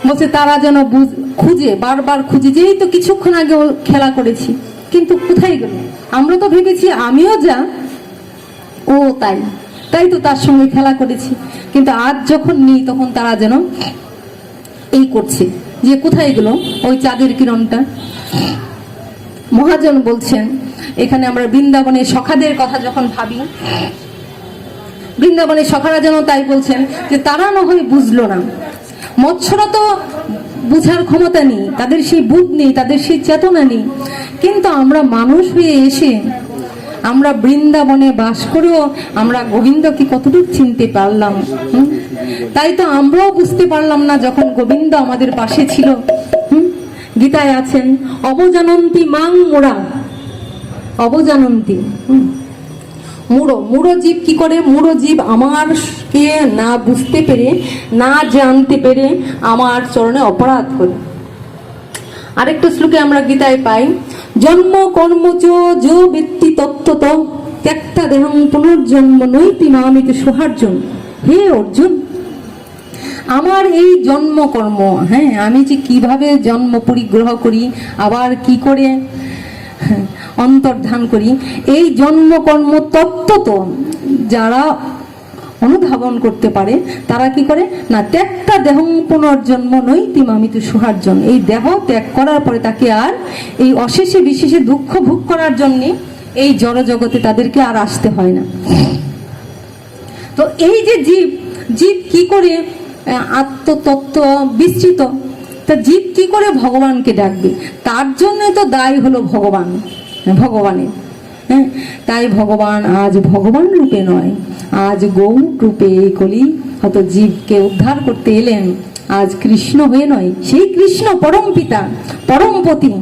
বলছে তারা যেন খুঁজে, বারবার খুঁজে, যেই তো কিছুক্ষণ আগে খেলা করেছি, কিন্তু কোথায় গেল? আমরা তো ভেবেছি আমিও যা, ও তাই, তাই তো তার সঙ্গে খেলা করেছি, কিন্তু আজ যখন নেই তখন তারা যেন এই করছে যে কোথায় গেল ওই চাঁদের কিরণটা। মহাজন বলছেন এখানে আমরা বৃন্দাবনের সখাদের কথা যখন ভাবি, বৃন্দাবনের সখারা যেন তাই বলছেন যে তারা না হয় বুঝলো না, মৎস্যরা তো বোঝার ক্ষমতা নেই, তাদের সেই বুদ্ধ নেই, তাদের সেই চেতনা নেই। কিন্তু আমরা মানুষ হয়ে এসে আমরা বৃন্দাবনে বাস করেও আমরা গোবিন্দকে কতটুকু চিনতে পারলাম? তাই তো আমরাও বুঝতে পারলাম না যখন গোবিন্দ আমাদের পাশে ছিল। গীতায় আছেন অবজানন্তি মাং মোরা, অবজানন্তি। মূঢ় জীব কি করে? মূঢ় জীব আমারকে না বুঝতে পেরে, না জানতে পেরে আমার চরণে অপরাধ করে। আরেকটা শ্লোকে আমরা গীতায় পাই জন্ম কর্মচ যো ব্যক্তি তত্ত্বত ত্যক্তা দেহং পুনর্জন্ম নৈতি মামিতে সুহার্জন। হে অর্জুন, আমার এই জন্ম কর্ম, হ্যাঁ, আমি যে কিভাবে জন্ম পরিগ্রহ করি, আবার কি করে অন্তর্ধান করি, এই জন্মকর্ম তত্ত্বত যারা অনুধাবন করতে পারে তারা কি করে না, ত্যাগটা দেহ পুনর্জন্ম নৈতি মামিতু সুহার্জন। এই দেহ ত্যাগ করার পরে তাকে আর এই অশেষে বিশেষে দুঃখ ভোগ করার জন্যে এই জড় জগতে তাদেরকে আর আসতে হয় না। তো এই যে জীব কি করে আত্মতত্ত্ব বিস্তৃত, তা জীব কি করে ভগবানকে ডাকবে? তার জন্য তো দায়ী হলো ভগবানের। হ্যাঁ, তাই ভগবান আজ ভগবান রূপে নয়, আজ গৌর রূপে এই কলি হয়তো জীবকে উদ্ধার করতে এলেন। আজ কৃষ্ণ হয়ে নয়, সেই কৃষ্ণ পরম পিতা, পরম পতি,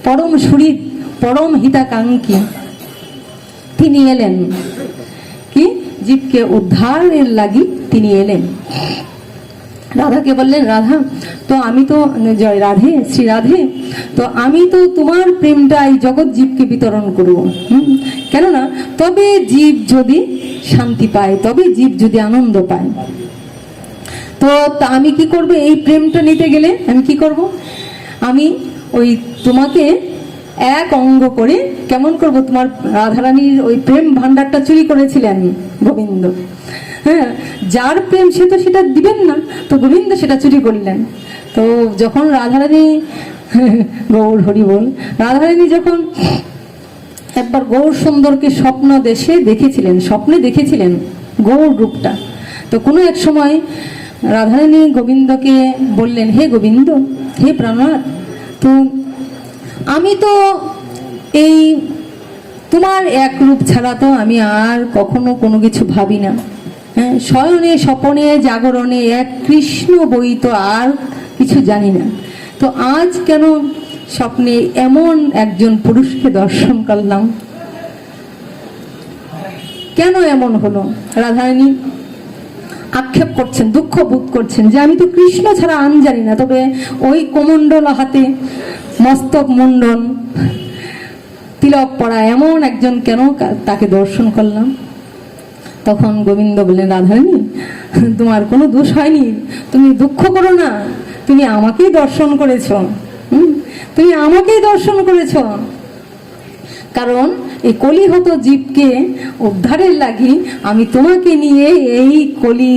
পরম সুহৃদ, পরম হিতাকাঙ্ক্ষী, তিনি এলেন কি জীবকে উদ্ধারের লাগি তিনি এলেন। রাধাকে বললেন রাধা, তো আমি তো জয় রাধে, শ্রী রাধে, তো আমি তো তোমার প্রেমটা এই জগৎ জীবকে বিতরণ করবো। কেননা তবে জীব যদি শান্তি পায়, তবে জীব যদি আনন্দ পায়, তো আমি কি করব? এই প্রেমটা নিতে গেলে আমি কি করব? আমি ওই তোমাকে এক অঙ্গ করে কেমন করব? তোমার রাধারানীর ওই প্রেম ভান্ডারটা চুরি করেছিলেন গোবিন্দ। হ্যাঁ, যার প্রেম সে তো সেটা দিবেন না, তো গোবিন্দ সেটা চুরি করলেন। তো যখন রাধারানী, গৌর হরি বল, রাধারানী যখন একবার গৌর সুন্দরকে স্বপ্নে দেখেছিলেন গৌর রূপটা, তো কোনো এক সময় রাধারানী গোবিন্দকে বললেন, হে গোবিন্দ, হে প্রাণনাথ, তো আমি তো এই তোমার এক রূপ ছাড়া তো আমি আর কখনো কোনো কিছু ভাবি না। হ্যাঁ, শয়নে স্বপনে জাগরণে এক কৃষ্ণ বই তো আর কিছু জানি না। তো আজ কেন স্বপ্নে এমন একজন পুরুষকে দর্শন করলাম? কেন এমন হলো? রাধারানী আক্ষেপ করছেন, দুঃখ বোধ করছেন যে আমি তো কৃষ্ণ ছাড়া আন জানি না, তবে ওই কোমণ্ডল হাতে মস্তক মুন্ডন তিলক পরা এমন একজন কেন তাকে দর্শন করলাম? তখন গোবিন্দ বললেন, রাধারানী, তোমার কোনো দোষ হয়নি, তুমি দুঃখ করো না, তুমি আমাকেই দর্শন করেছ। তুমি আমাকেই দর্শন করেছ, কারণ এই কলিহত জীবকে উদ্ধারের লাগি আমি তোমাকে নিয়ে এই কলি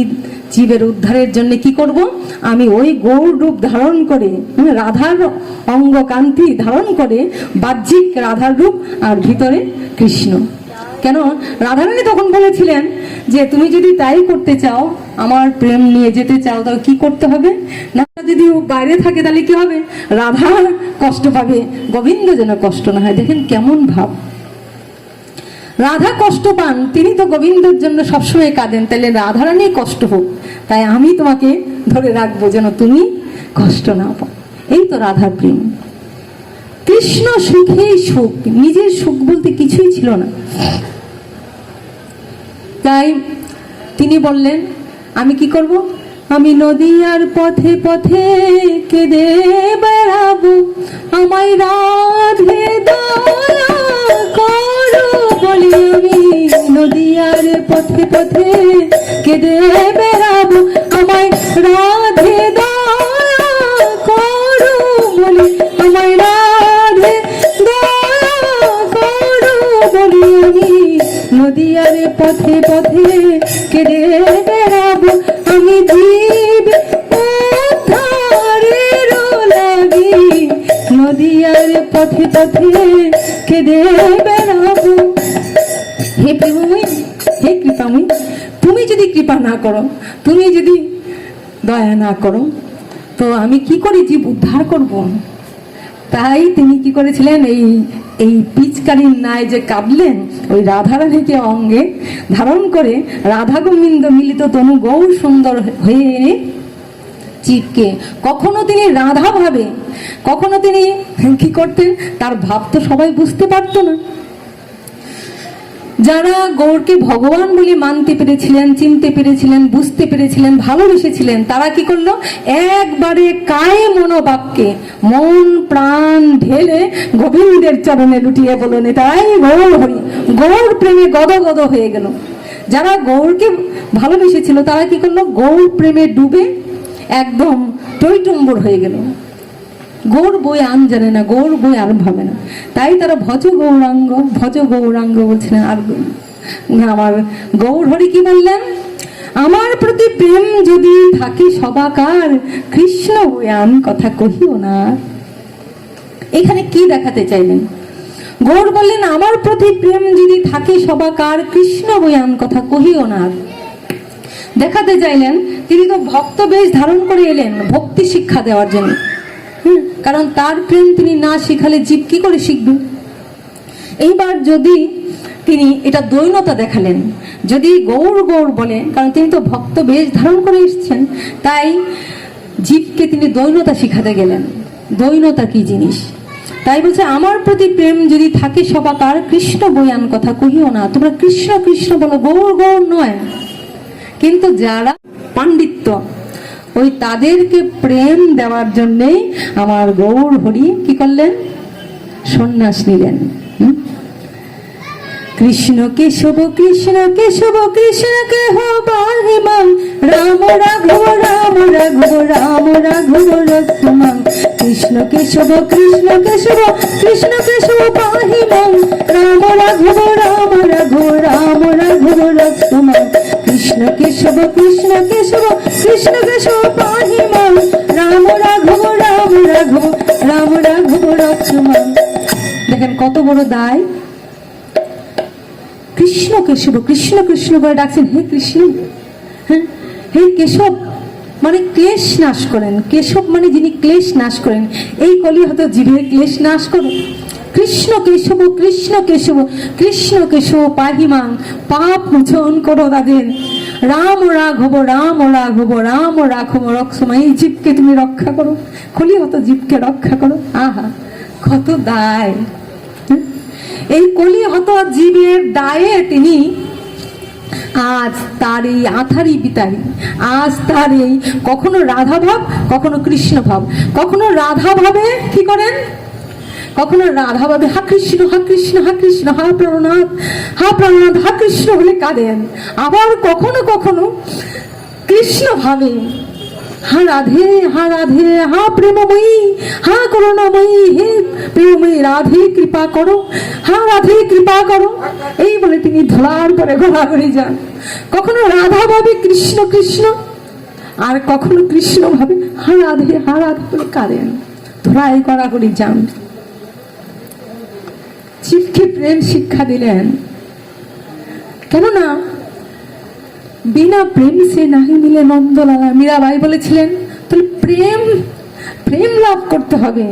জীবের উদ্ধারের জন্য কি করব? আমি ওই গৌর রূপ ধারণ করে, রাধার অঙ্গ কান্তি ধারণ করে, বাহ্যিক রাধার রূপ আর ভিতরে কৃষ্ণ। কেন রাধারানী তখন বলেছিলেন যে তুমি যদি তাই করতে চাও, আমার প্রেম নিয়ে যেতে চাও, তাহলে কি করতে হবে না? যদি বাইরে থাকে তাহলে কি হবে? রাধা কষ্ট পাবে, গোবিন্দ যেন কষ্ট না হয়। দেখেন কেমন ভাব, রাধা কষ্ট পান, তিনি তো গোবিন্দের জন্য সবসময় কাঁদেন, তাহলে রাধারানী কষ্ট হোক, তাই আমি তোমাকে ধরে রাখবো যেন তুমি কষ্ট না পাও। এই তো রাধার প্রেম। কৃষ্ণ সুখেই সুখ, নিজের সুখ বলতে কিছুই ছিল না। তাই তিনি বললেন, আমি কি করব? আমি নদীয়ার পথে পথে কেঁদে বেড়াবো, আমায় রাধে দয়া করো বলি, আমি নদীয়ার পথে পথে কেঁদে বেড়াবো, আমায় রাধে দয়া করো বলি, আমায় রাধে দয়া করো বলি, আমি নদীয়ার পথে পথে কেঁদে বেড়াবো, আমি জীব উদ্ধারের লাগি নদীয়ার পথে পথে কেঁদে বেড়াবো। হে প্রেমময়ী, হে কৃপাময়ী, তুমি যদি কৃপা না করো, তুমি যদি দয়া না করো, তো আমি কি করে জীব উদ্ধার করব? তাই তিনি কি করেছিলেন, এই এই পিচকারির ন্যায় যে কাঁদলেন, ওই রাধারানীকে অঙ্গে ধারণ করে রাধা গোবিন্দ মিলিত তনু গৌর সুন্দর হয়ে জীবকে কখনো তিনি রাধা ভাবে, কখনো তিনি কি করতেন, তার ভাব তো সবাই বুঝতে পারতো না। যারা গৌরকে ভগবান বলে মানতে পেরেছিলেন, চিনতে পেরেছিলেন, বুঝতে পেরেছিলেন, ভালোবেসেছিলেন, তারা কি করলো, একবারে কায়ে মনোবাক্যে মন প্রাণ ঢেলে গোবিন্দের চরণে লুটিয়ে বললেন, এটাই গৌর হরি, গৌর প্রেমে গদগদ হয়ে গেল। যারা গৌরকে ভালোবেসেছিল তারা কি করলো, গৌর প্রেমে ডুবে একদম টইটুম্বর হয়ে গেল। গৌর বই আন জানে না, গৌর বই আর ভাবে না। তাই তারা ভজ গৌরাঙ্গ বলছিলেন। আর আমার গৌর হরি কি বললেন, আমার প্রতি প্রেম যদি থাকে সবাকার, কৃষ্ণ বই আন কথা কহিও না। এখানে কি দেখাতে চাইলেন? গৌর বললেন, আমার প্রতি প্রেম যদি থাকে সবাকার, কৃষ্ণ বই আন কথা কহিও না। দেখাতে চাইলেন তিনি তো ভক্ত বেশ ধারণ করে এলেন ভক্তি শিক্ষা দেওয়ার জন্য। কারণ তার প্রেম তিনি না শিখালে জীব কি করে শিখবে? এইবার যদি তিনি এটা দৈনতা দেখালেন, যদি গৌর গৌর বলেন, কারণ তিনি তো ভক্ত বেশ ধারণ করে এসছেন, তাই জীবকে তিনি দৈনতা শিখাতে গেলেন। দৈনতা কি জিনিস? তাই বলছে, আমার প্রতি প্রেম যদি থাকে সবাকার, কৃষ্ণ বয়ান কথা কহিও না। তোমরা কৃষ্ণ কৃষ্ণ বলো, গৌর গৌর নয়। কিন্তু যারা পাণ্ডিত্য, ওই তাদেরকে প্রেম দেওয়ার জন্যেই আমার গৌর হরি কি করলেন, সন্ন্যাস নিলেন। কৃষ্ণ কেশব কৃষ্ণ কেশব কৃষ্ণ কেহ বাহিমাং, রাম রাঘব রাম রাঘব রাম রাঘব রঘুমাং। কৃষ্ণ কেশব কৃষ্ণ কেশব কৃষ্ণ কেশব বাহিমাং, রাম রাঘব রাম রাঘব রাম রাঘব রঘুমাং। কৃষ্ণ কেশব কৃষ্ণ কেশব কৃষ্ণ কেশব পাহিমাং, রাম রাঘব রাম রাঘব রাম রাঘব রঘুমাং। দেখেন কত বড় দায়। কৃষ্ণ কেশব কৃষ্ণ কৃষ্ণ করে ডাকছেন, হে কৃষ্ণ, হ্যাঁ হে কেশব, মানে ক্লেশ নাশ করেন। কেশব মানে যিনি ক্লেশ নাশ করেন। এই কলি হতো জীবের ক্লেশ নাশ করো। কৃষ্ণ কেশব কৃষ্ণ কেশব কৃষ্ণ কেশব পাহিমাং, পাপ মোচন করো তাদের। রাম রাঘব রাম রাঘব রাম রাঘব রক্ষমাং, এই জীবকে তুমি রক্ষা করো। কলি হতো জীবকে রক্ষা করো। আহা কত দায়। এই কলি হতো জীবের দায়ে তিনি আজ তার এই আথারি বিতারি, আজ তার এই কখনো রাধা ভাব কখনো কৃষ্ণ ভাব, কখনো রাধা ভাবে কি করেন, কখনো রাধা ভাবে হা কৃষ্ণ হা কৃষ্ণ হা কৃষ্ণ হা প্রাণনাথ হা প্রাণনাথ হা কৃষ্ণ বলে কাঁদেন। আবার কখনো কখনো কৃষ্ণ ভাবে হা রাধে হা রাধে হা প্রেমময়ী হা করুণাময়ী, হে প্রেমময়ী রাধে কৃপা করো, হা রাধে কৃপা করো, এই বলে তিনি ধরার পরে ঘোরাঘুরি যান। কখনো রাধা ভাবে কৃষ্ণ কৃষ্ণ, আর কখনো কৃষ্ণ ভাবে হা রাধে বলে কাঁদেন, ধরাই ঘোরাঘুরি যান। জীবকে প্রেম শিক্ষা দিলেন, কেননা বিনা প্রেম সে নাহি মিলে নন্দলালা। মীরাবাই বলেছিলেন, তাহলে প্রেম লাভ করতে হবে।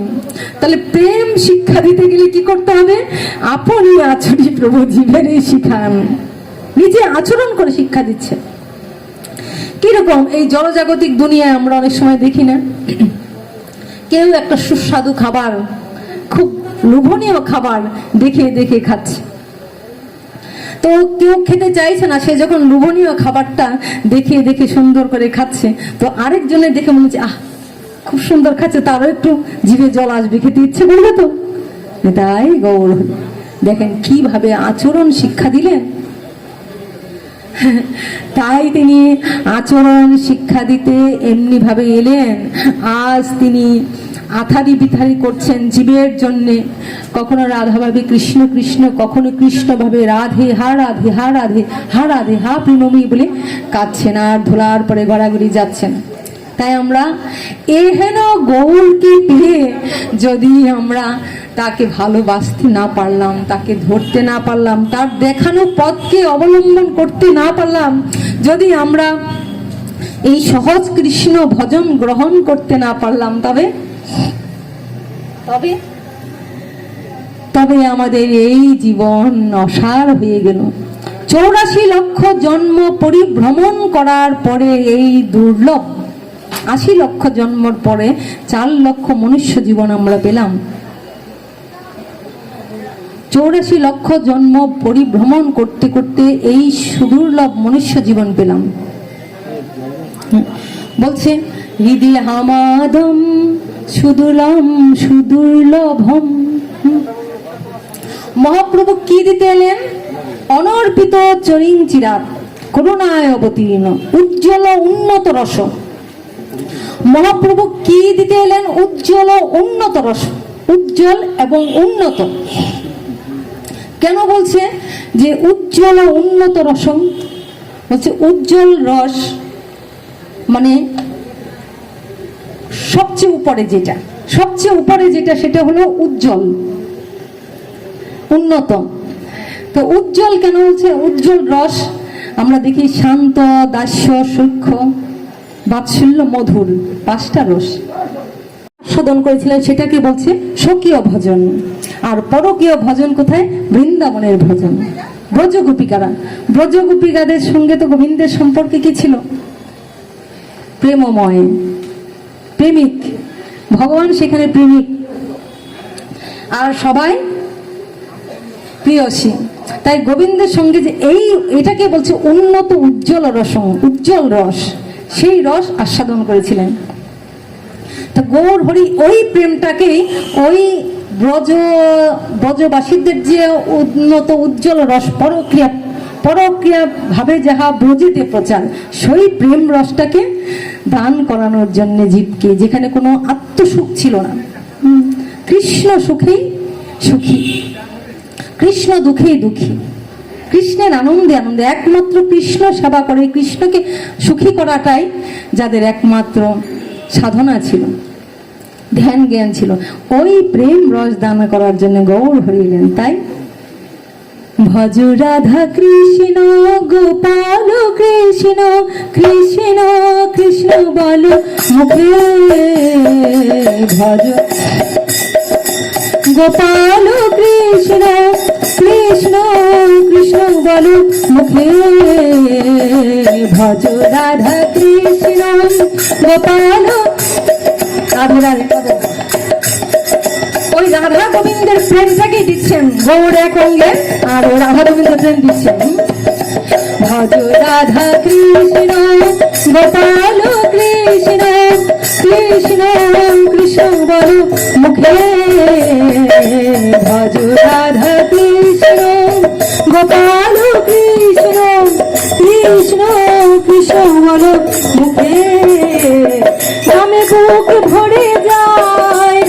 তাহলে প্রেম শিক্ষা দিতে গেলে কি করতে হবে? আপনি আচরণই প্রভু জীবের শিখান, নিজে আচরণ করে শিক্ষা দিচ্ছে। কিরকম এই জড়জাগতিক দুনিয়ায় আমরা অনেক সময় দেখি না, কেউ একটা সুস্বাদু খাবার, খুব লোভনীয় খাবার দেখে দেখে খাচ্ছে। তো কেউ খেতে চাইছে না, সে যখন লোভনীয় খাবারটা দেখে দেখে সুন্দর করে খাচ্ছে, তো আরেকজনের দেখে মনে হচ্ছে আহ খুব সুন্দর খাচ্ছে, তারও একটু জিভে জল আসবে, খেতে ইচ্ছে করবে। তো তাই গৌর দেখেন কিভাবে আচরণ শিক্ষা দিলেন। তাই তিনি আচরণ শিক্ষা দিতে এমনি ভাবে এলেন। আজ তিনি আথারি বিথারি করছেন জীবের জন্যে। কখনো রাধা ভাবে কৃষ্ণ কৃষ্ণ, কখনো কৃষ্ণ ভাবে রাধে হা রাধে হা রাধে হা রাধে হা প্রেমময়ী বলে কাঁদছেন আর ধুলার পরে গড়াগড়ি যাচ্ছেন। তাই আমরা এহেন গৌরকে পেয়ে যদি আমরা তাকে ভালোবাসতে না পারলাম, তাকে ধরতে না পারলাম, তার দেখানো পথকে অবলম্বন করতে না পারলাম, যদি আমরা এই সহজ কৃষ্ণ ভজন গ্রহণ করতে না পারলাম, তবে তবে তবে আমাদের এই জীবন অসার হয়ে গেল। 84 লক্ষ জন্ম পরিভ্রমণ করার পরে এই দুর্লভ 80 লক্ষ জন্মর পরে 4 লক্ষ মনুষ্য জীবন আমরা পেলাম। 84 লক্ষ জন্ম পরিভ্রমণ করতে করতে এই সুদুর্লভ মনুষ্য জীবন পেলাম। বলছে হৃদি হামাদম সুদুলম সুদুর্লভম। মহাপ্রভু কি দিতে এলেন? অনর্পিত চরিং চিরাত করুণায় অবতীর্ণ উজ্জ্বল উন্নত রস। মহাপ্রভু কি দিতে এলেন? উজ্জ্বল উন্নত রস, উজ্জ্বল এবং উন্নত। কেন বলছে যে উজ্জ্বল উন্নত রসম? বলছে উজ্জ্বল রস মানে সবচেয়ে উপরে যেটা, সবচেয়ে উপরে যেটা সেটা হলো উজ্জ্বল উন্নত। তো উজ্জ্বল কেন বলছে? উজ্জ্বল রস আমরা দেখি শান্ত, দাস্য, সূক্ষ্ম, বাৎসল্য, মধুর, 5টা রস আস্বাদন করেছিলেন। সেটাকে বলছে স্বকীয় ভজন। আর পরকীয় ভজন কোথায়? বৃন্দাবনের ভজন। ব্রজগোপিকারা, ব্রজগোপিকাদের সঙ্গে তো গোবিন্দের সম্পর্কে কি ছিল? প্রেমময়, প্রেমিক। ভগবান সেখানে প্রেমিক, আর সবাই প্রিয়সী। তাই গোবিন্দের সঙ্গে যে এটাকে বলছে উন্নত উজ্জ্বল রসম, উজ্জ্বল রস, সেই রস আস্বাদন করেছিলেন। তো গৌর হরি ওই প্রেমটাকেই ওই ব্রজবাসীদের যে উন্নত উজ্জ্বল রস পরক্রিয়া ভাবে যাহা ব্রজেতে প্রচার, সেই প্রেম রসটাকে দান করানোর জন্য জীবকে, যেখানে কোনো আত্মসুখ ছিল না। কৃষ্ণ সুখেই সুখী, কৃষ্ণ দুঃখেই দুঃখী, কৃষ্ণের আনন্দে আনন্দে। একমাত্র কৃষ্ণ সেবা করে, কৃষ্ণকে সুখী করাটাই যাদের একমাত্র সাধনা ছিল, ধ্যান জ্ঞান ছিল। ওই প্রেম রস দান করার জন্য গৌর হরিলেন। তাই ভজ রাধা কৃষ্ণ গোপাল কৃষ্ণ, কৃষ্ণ কৃষ্ণ বল মুখে, ভজ গোপাল কৃষ্ণ, কৃষ্ণ কৃষ্ণ বল মুখে, ভজ রাধা কৃষ্ণ গোপাল। রাধে রাধে। ওই রাধা গোবিন্দের প্রেমটাকেই দিচ্ছেন গৌর এক অঙ্গে, আর ও রাধা গোবিন্দের প্রেম দিচ্ছেন। ভজ রাধা কৃষ্ণ গোপাল কৃষ্ণ, কৃষ্ণ কৃষ্ণ বল মুখে, ভজ রাধা কৃষ্ণ গোপাল কৃষ্ণ, কৃষ্ণ কৃষ্ণ বল মুখে। নামে বুক ভরে যায়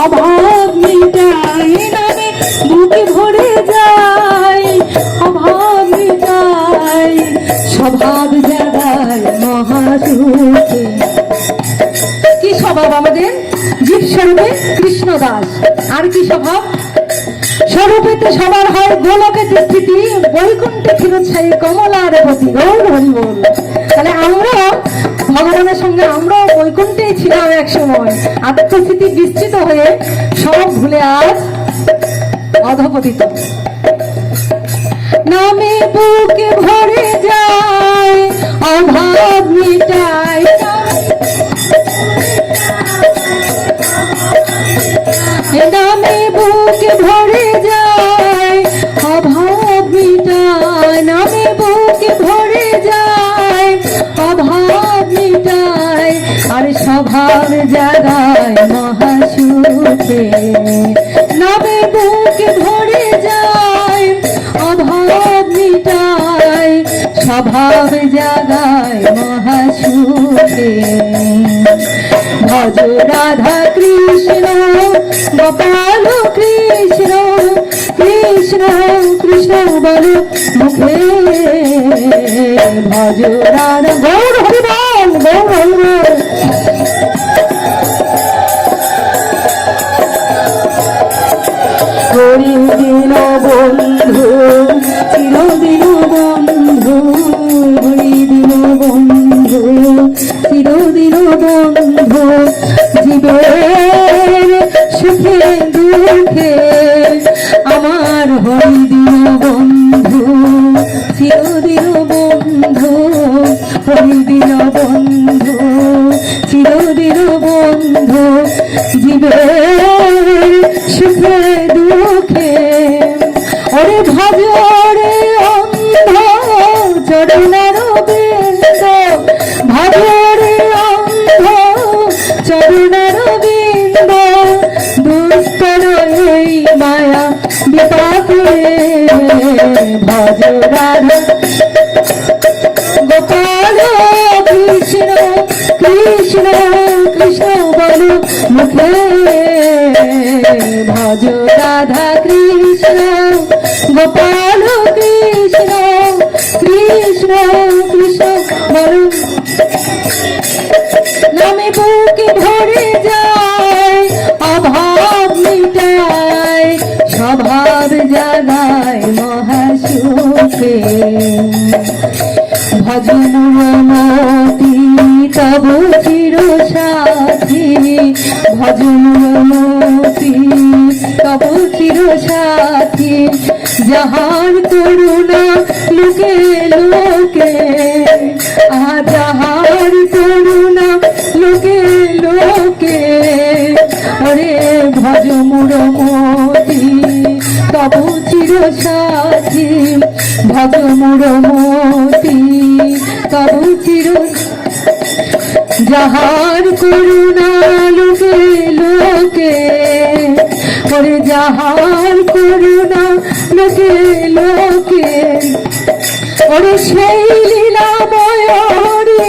অভাব মিটায়, নামে বুক ভরে যায় অভাব মিটায়, স্বভাব জাগায় মহাসুখে। কি স্বভাব আমাদের? জীব স্বরূপে কৃষ্ণ দাস। আর কি স্বভাব? স্বরূপেতে সবার হয় গোলকেতে স্থিতি, বৈকুণ্ঠে চিরস্থায়ী কমলার গতি। গৌর হরি বল। তাহলে আমরা ভগবানের সঙ্গে আমরাও বৈকুণ্ঠেই ছিলাম এক সময়, আত্মস্থিতি বিস্তৃত হয়ে সব ভুলে আজ অধপতিত। নামে বুকে ভরে যায় অভাব মিটায়, নামে বুকে ভরে যায় অভাব মিটায়, নামে বুকে ভরে যায় অভাব মিটায়, আর স্বভাব জাগায় মহাসুখে। নামে বুকে ভরে যায় অভাব মিটায়, স্বভাব জাগায় মহাসুখে। ভজ রাধা কৃষ্ণ গোপাল কৃষ্ণ, কৃষ্ণ কৃষ্ণ বল মুখে, ভজ রাধা। গৌর হরি বল, গৌর হরি বল। হরিদিন বন্ধু চিরদিন বন্ধু, হরিদিন বন্ধু ওরে ভজরে অন্ধ চরণার বিন্দ, ভজরে অন্ধ চরণার বিন্দ, দুস্তর এই মায়া বিপাকে ভজ রাধা গোপাল কৃষ্ণ কৃষ্ণ কৃষ্ণ বল মুখে, ভজ রাধা কৃষ্ণ গোপাল কৃষ্ণ কৃষ্ণ কৃষ্ণ বল, নামে বুকে ভরে যায় অভাব মিটায়, স্বভাব জাগায় মহাসুখে, ভজন মতি তব চির সাথী, ভজন মতি তব চির সাথী, যাহার করুণা লোকে লোকে, যাহার করুণা লোকে লোকে, ওরে ভজ মোর মতি তব চির সাথী, ভজ মোর মতি তব চির, যাহার করুণা লোকে লোকে, ওরে যাহার করুণা লোকে লোকে, ওরে সেই লীলাময় হরি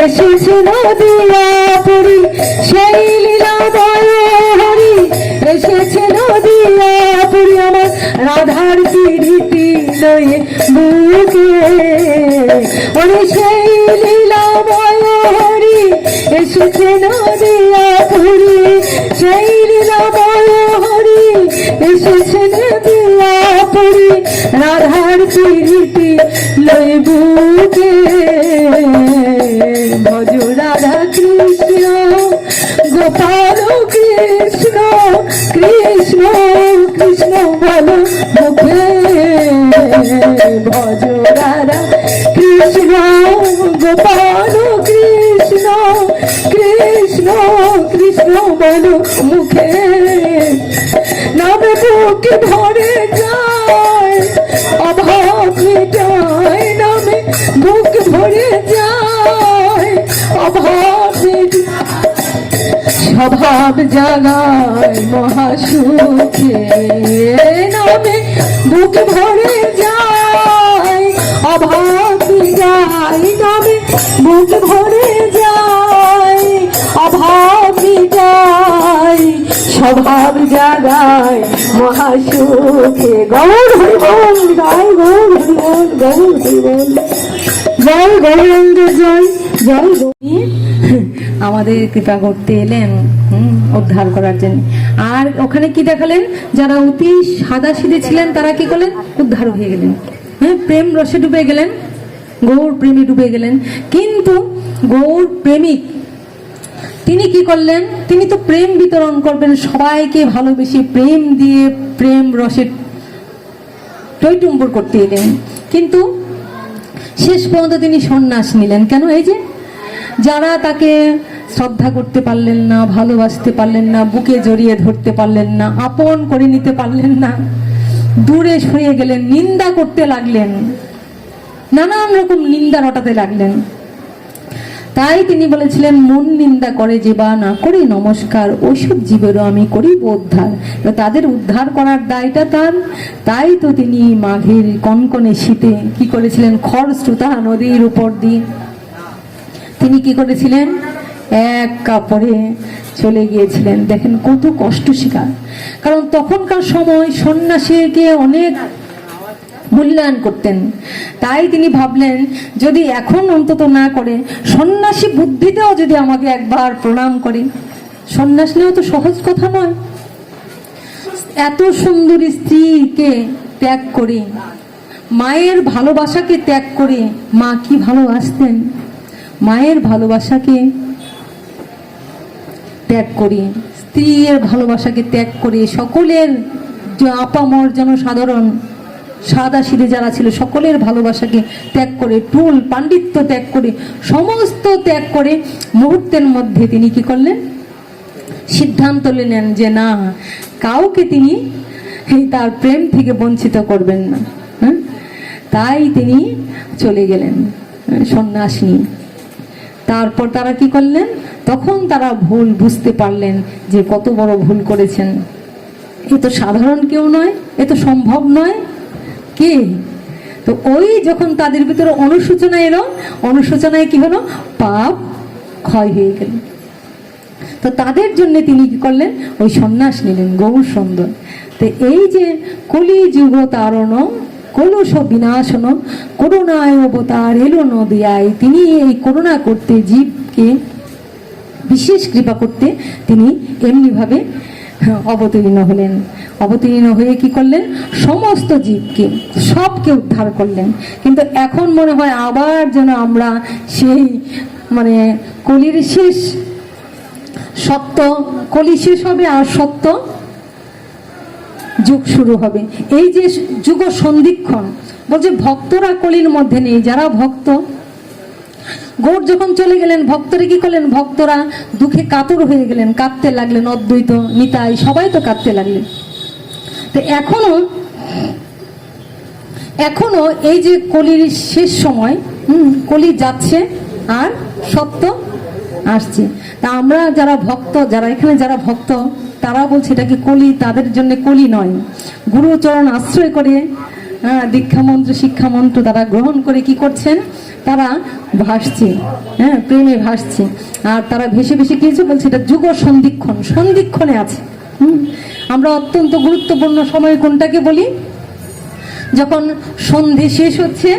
এসেছে নদিয়া পুরী, সেই লীলাময় হরি এসেছে নদিয়া পুরী, আমার রাধার প্রীতি লয়ে বুকে, ওরে সেই লীলাময় হরি এসেছে নদিয়া পুরী, সেই লীলাময় হরি এসেছে নদিয়া পুরী, রাধার প্রীতি লয়ে বুকে, ভজ রাধা কৃষ্ণ গোপাল কৃষ্ণ কৃষ্ণ কৃষ্ণ বল মুখে, ভজ রাধা কৃষ্ণ গোপাল কৃষ্ণ কৃষ্ণ কৃষ্ণ বল মুখে, নামে বুকে ভরে যায় অভাব মিটায়, নামে বুক ভরে যায় অভাব মিটায়, স্বভাব জাগায় মহাসুখে, নামে বুক ভরে যায় অভাব মিটায়, নামে বুক ভরে যায় অভাব মিটায়, স্বভাব জাগায় মহাসুখে। গৌর হরি বল, গায় গৌর হরি বল, গৌর হরি বল, জয় গৌরাঙ্গ জয় জয় গৌরী। আমাদের কৃপা করতে এলেন উদ্ধার করার জন্য। আর ওখানে কি দেখালেন, যারা অতি সাদা সিধে ছিলেন তারা কি করলেন, উদ্ধার হয়ে গেলেন, হ্যাঁ, প্রেম রসে ডুবে গেলেন, গৌর প্রেমে ডুবে গেলেন। কিন্তু গৌর প্রেমিক তিনি কি করলেন, তিনি তো প্রেম বিতরণ করবেন, সবাইকে ভালোবেসে প্রেম দিয়ে প্রেম রসে টইটুম্বর করতে এলেন। কিন্তু শেষ পর্যন্ত তিনি সন্ন্যাস নিলেন। কেন? এই যে যারা তাকে শ্রদ্ধা করতে পারলেন না, ভালোবাসতে পারলেন না, বুকে জড়িয়ে ধরতে পারলেন না, আপন করে নিতে পারলেন না, দূরে সরিয়ে গেলেন, নিন্দা করতে লাগলেন, নানান রকম নিন্দা রটাতে লাগলেন। তাই তিনি বলেছিলেন, মন নিন্দা করে যে বা না করে নমস্কার, ওইসব জীবেরও আমি করিব উদ্ধার। তাদের উদ্ধার করার দায়টা তার। তাই তো তিনি মাঘের কনকনে শীতে কি করেছিলেন, খরস্রোতা নদীর উপর দিয়ে তিনি কি করেছিলেন, এক কাপড়ে চলে গিয়েছিলেন। দেখেন কত কষ্ট শিকার। কারণ তখনকার সময় সন্ন্যাসীকে অনেক মূল্যায়ন করতেন। তাই তিনি ভাবলেন, যদি এখন অন্তত না করে, সন্ন্যাসী বুদ্ধিতেও যদি আমাকে একবার প্রণাম করে। সন্ন্যাস নেওয়া তো সহজ কথা নয়। এত সুন্দর স্ত্রীকে ত্যাগ করে, মায়ের ভালোবাসাকে ত্যাগ করে, মা কি ভালোবাসতেন, মায়ের ভালোবাসাকে ত্যাগ করে, স্ত্রীর ভালোবাসাকে ত্যাগ করে, সকলের আপামর জনসাধারণ সাদা সিধে যারা ছিল সকলের ভালোবাসাকে ত্যাগ করে, টুল পাণ্ডিত্য ত্যাগ করে, সমস্ত ত্যাগ করে মুহূর্তের মধ্যে তিনি কি করলেন, সিদ্ধান্ত নিলেন যে না, কাউকে তিনি এই তার প্রেম থেকে বঞ্চিত করবেন না। হ্যাঁ, তাই তিনি চলে গেলেন সন্ন্যাস নিয়ে। তারপর তারা কি করলেন, তখন তারা ভুল বুঝতে পারলেন যে কত বড় ভুল করেছেন। এ তো সাধারণ কেউ নয়, এ তো সম্ভব নয়। কে? তো ওই যখন তাদের ভিতরে অনুশোচনা এলো, অনুশোচনায় কি হলো, পাপ ক্ষয় হয়ে গেল। তো তাদের জন্য তিনি কি করলেন, ওই সন্ন্যাস নিলেন, গৌর সুন্দর। তো এই যে কলি যুগ তারণ কলুষ বিনাশন করুণায় অবতার এলো নদিয়ায়, তিনি এই করুণা করতে, জীবকে বিশেষ কৃপা করতে তিনি এমনিভাবে অবতীর্ণ হলেন। অবতীর্ণ হয়ে কি করলেন, সমস্ত জীবকে, সবকে উদ্ধার করলেন। কিন্তু এখন মনে হয় আবার যেন আমরা সেই মানে কলির শেষ, সত্য কলি শেষ হবে আর সত্য যুগ শুরু হবে। এই যে যুগ সন্ধিক্ষণ বলছে, ভক্তরা কলির মধ্যে নেই। যারা ভক্ত, গৌর যখন চলে গেলেন, ভক্তরা কি করলেন, ভক্তরা দুঃখে কাতর হয়ে গেলেন, কাঁদতে লাগলেন। অদ্বৈত, নিতাই সবাই তো কাঁদতে লাগলেন। তো এখনো এই যে কলির শেষ সময়, কলি যাচ্ছে আর সত্য আসছে। তা আমরা যারা ভক্ত, যারা এখানে যারা ভক্ত, তারা বলছে এটা কি কলি, তাদের জন্য কলি নয়। গুরুচরণ আশ্রয় করে, দীক্ষা মন্ত্র, শিক্ষা মন্ত্র তারা গ্রহণ করে কি করছেন, তারা ভাসছে, হ্যাঁ, প্রেমে ভাসছে। আর তারা ভেসে ভেসে গিয়েছে, বলছে এটা যুগ সন্ধিক্ষণ, সন্ধিক্ষণে আছে। আমরা অত্যন্ত গুরুত্বপূর্ণ সময় কোনটাকে বলি, যখন সন্ধে শেষ হচ্ছে,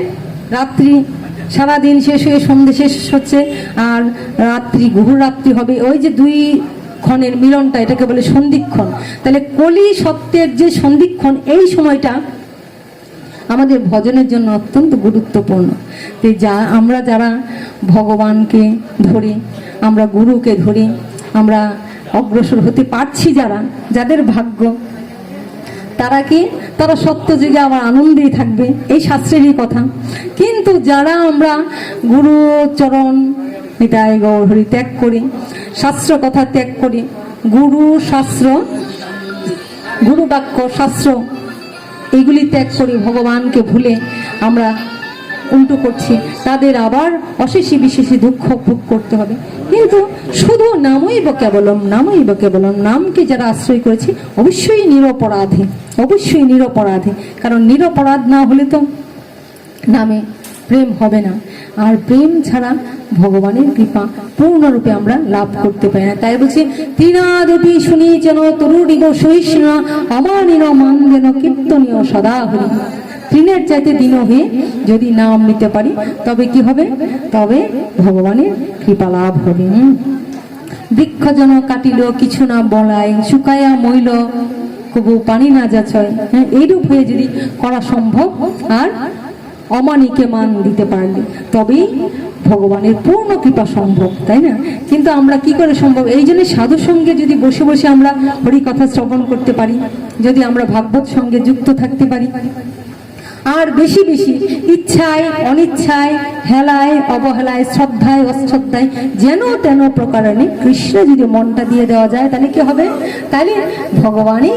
রাত্রি সারাদিন শেষ হয়ে সন্ধে শেষ হচ্ছে, আর রাত্রি ঘুর রাত্রি হবে, ওই যে দুই ক্ষণের মিলনটা, এটাকে বলে সন্ধিক্ষণ। তাহলে কলি সত্যের যে সন্ধিক্ষণ, এই সময়টা আমাদের ভজনের জন্য অত্যন্ত গুরুত্বপূর্ণ। যা আমরা যারা ভগবানকে ধরে, আমরা গুরুকে ধরে আমরা অগ্রসর হতে পারছি, যাদের ভাগ্য, তারা কি, তারা সত্য যুগে আবার আনন্দেই থাকবে, এই শাস্ত্রেরই কথা। কিন্তু যারা আমরা গুরু চরণ নিতাই গৌর হরি ত্যাগ করি, শাস্ত্র কথা ত্যাগ করি, গুরু শাস্ত্র, গুরু বাক্য শাস্ত্র এইগুলি ত্যাগ করি, ভগবানকে ভুলে আমরা উল্টো করছি, তাদের আবার অশেষী বিশেষী দুঃখ ভোগ করতে হবে। কিন্তু শুধু নামইব কেবলম, নামইব কেবলম, নামকে যারা আশ্রয় করেছে অবশ্যই নিরপরাধে, অবশ্যই নিরপরাধে। কারণ নিরপরাধ না হলে তো নামে প্রেম হবে না, আর প্রেম ছাড়া ভগবানের কৃপা পূর্ণরূপে আমরা লাভ করতে পারি না। তাই বলছি, তৃণাদপি শুনি যেন তরুণিগ সহিষ্ণু অমানিন মানদেন কীর্তনীয় সদা হরি। তৃণের চাইতে দিন হয়ে যদি নাম নিতে পারি, তবে কি হবে, তবে ভগবানের কৃপা লাভ হবে। বৃক্ষ যেন কাটিল কিছু না বলায়, শুকায়া মইল কবু পানি না যাচয়। হ্যাঁ, এইরূপ হয়ে যদি করা সম্ভব, আর অমানিকে মান দিতে পারলে তবেই ভগবানের পূর্ণ কৃপা সম্ভব, তাই না? কিন্তু আমরা কি করে সম্ভব? এই জন্য সাধু সঙ্গে যদি বসে বসে আমরা হরি কথা শ্রবণ করতে পারি, যদি আমরা ভাগবত সঙ্গে যুক্ত থাকতে পারি, আর বেশি বেশি ইচ্ছায় অনিচ্ছায়, হেলায় অবহেলায়, শ্রদ্ধায় অশ্রদ্ধায়, যেন তেন প্রকারে কৃষ্ণ যদি মনটা দিয়ে দেওয়া যায়, তাহলে কি হবে? তাহলে ভগবানই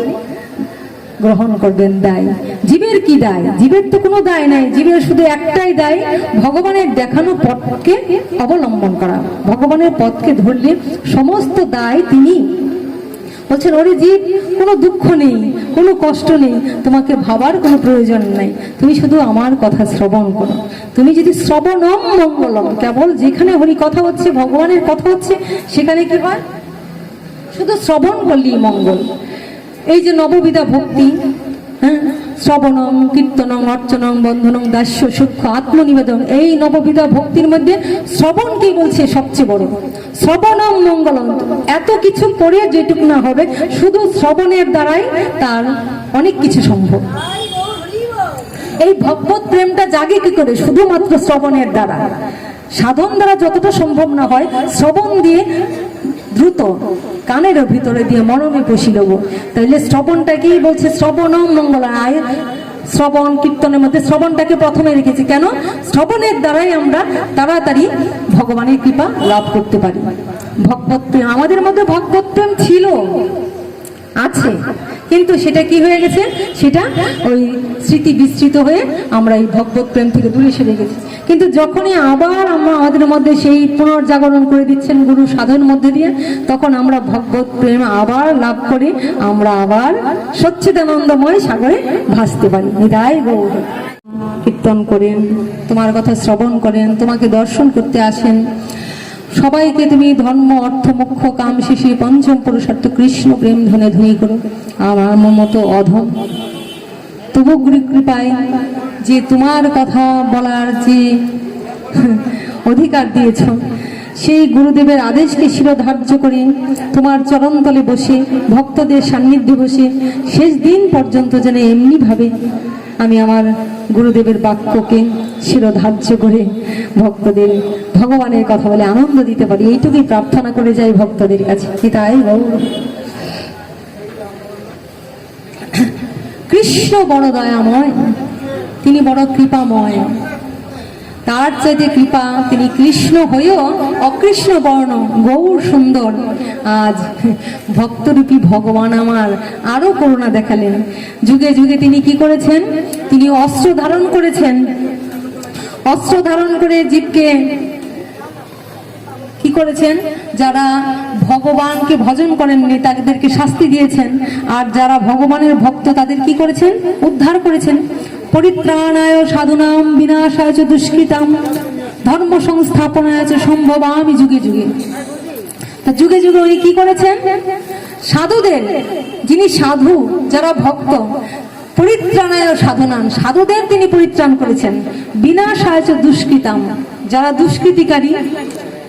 গ্রহণ করবেন দায়। জীবের কি দায়? জীবের তো কোনো দায় নাই, জীবের শুধু একটাই দায়, ভগবানের দেখানো পথকে অবলম্বন করা। ভগবানের পথকে ধরলে সমস্ত দায় তিনি বলছেন, ওরে জীব, কোনো দুঃখ নেই, কোনো কষ্ট নেই, তোমাকে ভাবার কোনো প্রয়োজন নাই, তুমি শুধু আমার কথা শ্রবণ করো। তুমি যদি শ্রবণম মঙ্গলম, কেবল যেখানে হরি কথা হচ্ছে, ভগবানের কথা হচ্ছে, সেখানে কি হয়? শুধু শ্রবণ করলেই মঙ্গল। এই যে নববিধা ভক্তি, হ্যাঁ, শ্রবণং কীর্তনং অর্চনং বন্ধনং দাস্য সূক্ষ্ম আত্মনিবেদন, এই নববিধা ভক্তির মধ্যে শ্রবণ কি বলছে সবচেয়ে বড়। শ্রবণং মঙ্গলম, এত কিছু করে যেটুকু না হবে, শুধু শ্রবণের দ্বারাই তার অনেক কিছু সম্ভব। এই ভগবত প্রেমটা জাগে কি করে? শুধুমাত্র শ্রবণের দ্বারা। সাধন দ্বারা যতটা সম্ভব না হয়, শ্রবণ দিয়ে দ্রুত কানের ভিতরে দিয়ে মনমে পশি দেব। তাহলে শ্রবণটাকেই বলছে শ্রবণম মঙ্গল। আয় শ্রবণ কীর্তনের মধ্যে শ্রবণটাকে প্রথমে রেখেছি, কেন? শ্রবণের দ্বারাই আমরা তাড়াতাড়ি ভগবানের কৃপা লাভ করতে পারি। ভগবত প্রেম, আমাদের মধ্যে ভগবত প্রেম ছিল, আছে, কিন্তু সেটা কি হয়ে গেছে, সেটা ওই স্মৃতি বিস্মৃত হয়ে আমরা এই ভগবত প্রেম থেকে দূরে সরে গেছি। কিন্তু যখনই আবার আমরা আমাদের মধ্যে সেই পুনর্জাগরণ করে দিচ্ছেন গুরু সাধন মধ্যে দিয়ে, তখন আমরা ভগবত প্রেম আবার লাভ করে আমরা আবার সচ্চিদানন্দময় সাগরে ভাসতে পারি। নিতাই গৌর। কীর্তন করেন, তোমার কথা শ্রবণ করেন, তোমাকে দর্শন করতে আসেন, সবাইকে তুমি ধর্ম অর্থ মোক্ষ কাম শেষে পঞ্চম পুরুষার্থ কৃষ্ণ প্রেম ধনে ধনী করো। আমার মতো অধম তবু গুরু কৃপায় যে তোমার কথা বলার যে অধিকার দিয়েছ, সেই গুরুদেবের আদেশকে শিরোধার্য করে তোমার চরণতলে বসে ভক্তদের সান্নিধ্যে বসে শেষ দিন পর্যন্ত যেন এমনিভাবে আমি আমার গুরুদেবের বাক্যকে শিরোধার্য করে ভক্তদের ভগবানের কথা বলে আনন্দ দিতে পারি, এইটুকুই প্রার্থনা করে যাই ভক্তদের কাছে। তাই কৃষ্ণ বড় দয়াময়, তিনি বড় কৃপাময়, তার চাইতে কৃপা, তিনি কৃষ্ণ হয়েও অকৃষ্ণ বর্ণ গৌর সুন্দর। আজ ভক্তরূপী ভগবান আমার আরো করুণা দেখালেন। যুগে যুগে তিনি কি করেছেন, তিনি অস্ত্র ধারণ করেছেন, অস্ত্র ধারণ করে জীবকে কি করেছেন, যারা ভগবানকে ভজন করেননি তাদেরকে শাস্তি দিয়েছেন, আর যারা ভগবানের ভক্ত তাদের কি করেছেন, উদ্ধার করেছেন। পরিত্রাণায় সাধুনাম বিনাশায় চ দুষ্কৃতাম ধর্ম সংস্থাপনায় চ সম্ভবামি যুগে যুগে। তা যুগে যুগে উনি কি করেছেন, সাধুদের, যিনি সাধু যারা ভক্ত, পরিত্রাণায় সাধনাম, সাধুদের তিনি পরিত্রাণ করেছেন। বিনাশায় চ দুষ্কৃতাম, যারা দুষ্কৃতিকারী,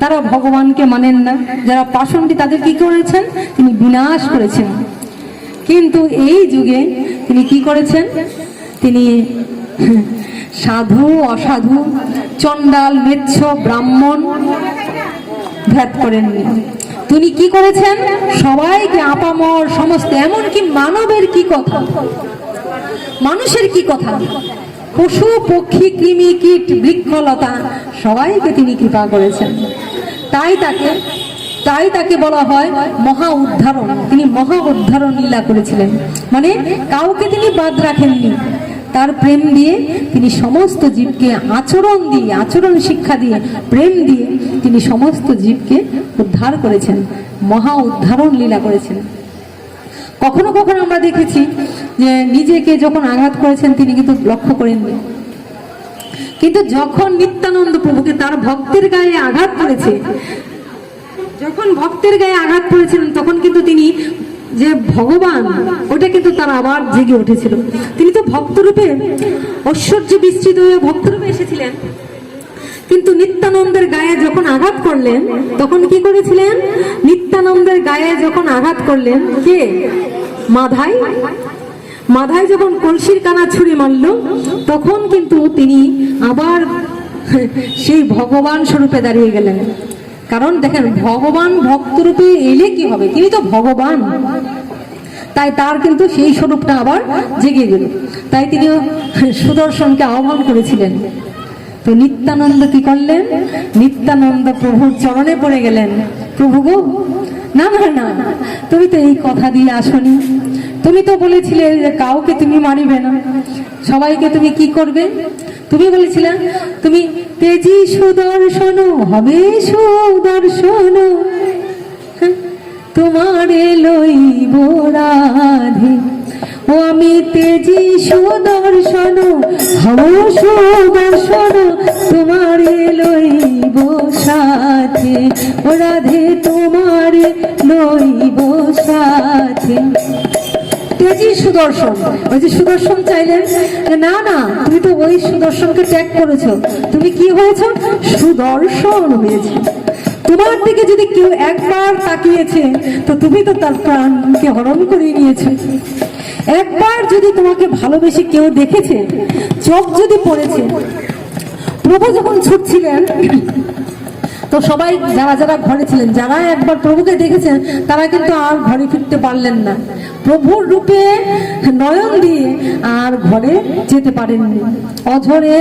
তারা ভগবানকে মানেন না, যারা পাষণ্ডী, তাদের কি করেছেন, তিনি বিনাশ করেছেন। কিন্তু এই যুগে তিনি কি করেছেন, তিনি সাধু অসাধু চণ্ডাল মেচ্ছ ব্রাহ্মণ ভেদ করেননি। তিনি কি করেছেন, সবাইকে আপামর সমস্ত, এমনকি মানবের কি কথা, মানুষের কি কথা, পশু পক্ষী কৃমি কীট বৃক্ষলতা সবাইকে তিনি কৃপা করেছেন। তাই তাকে বলা হয় মহা উদ্ধারণ। তিনি মহা উদ্ধারণ লীলা করেছিলেন, মানে কাউকে তিনি বাদ রাখেননি। তার প্রেম দিয়ে তিনি সমস্ত জীবকে আচরণ দিয়ে, আচরণ শিক্ষা দিয়ে, প্রেম দিয়ে তিনি সমস্ত জীবকে উদ্ধার করেছেন, মহা উদ্ধারণ লীলা করেছেন। কখনো কখনো আমরা দেখেছি যে নিজেকে যখন আঘাত করেছেন তিনি কিন্তু লক্ষ্য করেননি, কিন্তু যখন নিত্যানন্দ প্রভুকে তার ভক্তের গায়ে আঘাত করেছে, যখন ভক্তের গায়ে আঘাত করেছিলেন তখন কিন্তু তিনি যে ভগবান, ওটা কিন্তু তার আবার জেগে উঠেছিল। তিনি তো ভক্তরূপে ঐশ্বর্য বিস্তৃত হয়ে ভক্তরূপে এসেছিলেন, কিন্তু নিত্যানন্দের গায়ে যখন আঘাত করলেন তখন কি করেছিলেন, নিত্যানন্দের গায়ে যখন আঘাত করলেন কে, মাধায় যখন কলসির কানা ছুঁড়ে মারল, তখন কিন্তু তিনি আবার সেই ভগবান স্বরূপে দাঁড়িয়ে গেলেন। কারণ দেখেন, ভগবান ভক্তরূপে এলে কি হবে, তিনি তো ভগবান, তাই তার কিন্তু সেই স্বরূপটা আবার জেগে গেল। তাই তিনি সুদর্শনকে আহ্বান করেছিলেন। তো নিত্যানন্দ কি করলেন, নিত্যানন্দ প্রভুর চরণে পড়ে গেলেন, প্রভু গো, না না না, তুমি তো এই কথা দিয়ে আসনি, তুমি তো বলেছিলে যে কাউকে তুমি মারিবে না, সবাইকে তুমি কি করবে, তুমি বলেছিলে তুমি তেজি সুদর্শন হবে সুদর্শন, তোমারে লইব রাধে, ও আমি তেজি সুদর্শন হব সুদর্শন, তোমারে লইব সাথে, ও রাধে তোমারে লইব সাথে। তেজি সুদর্শন, ওই যে সুদর্শন চাইলেন, না না, তুমি তো ওই সুদর্শনকে ত্যাগ করেছো, তুমি কি হয়েছ, সুদর্শন হয়েছে। তোমার দিকে যদি কেউ একবার তাকিয়েছে তো তুমি তো তার প্রাণকে হরণ করে নিয়েছো। একবার যদি তোমাকে ভালোবেসে কেউ দেখেছে, চোখ যদি পড়েছে, প্রভু যখন ছুটছিলেন তো সবাই যারা যারা ঘরে ছিলেন, যারা একবার প্রভুকে দেখেছেন তারা কিন্তু আর ঘরে ফিরতে পারলেন না, প্রভুর রূপে নয়ন দিয়ে আর ঘরে যেতে পারেননি, অঝরে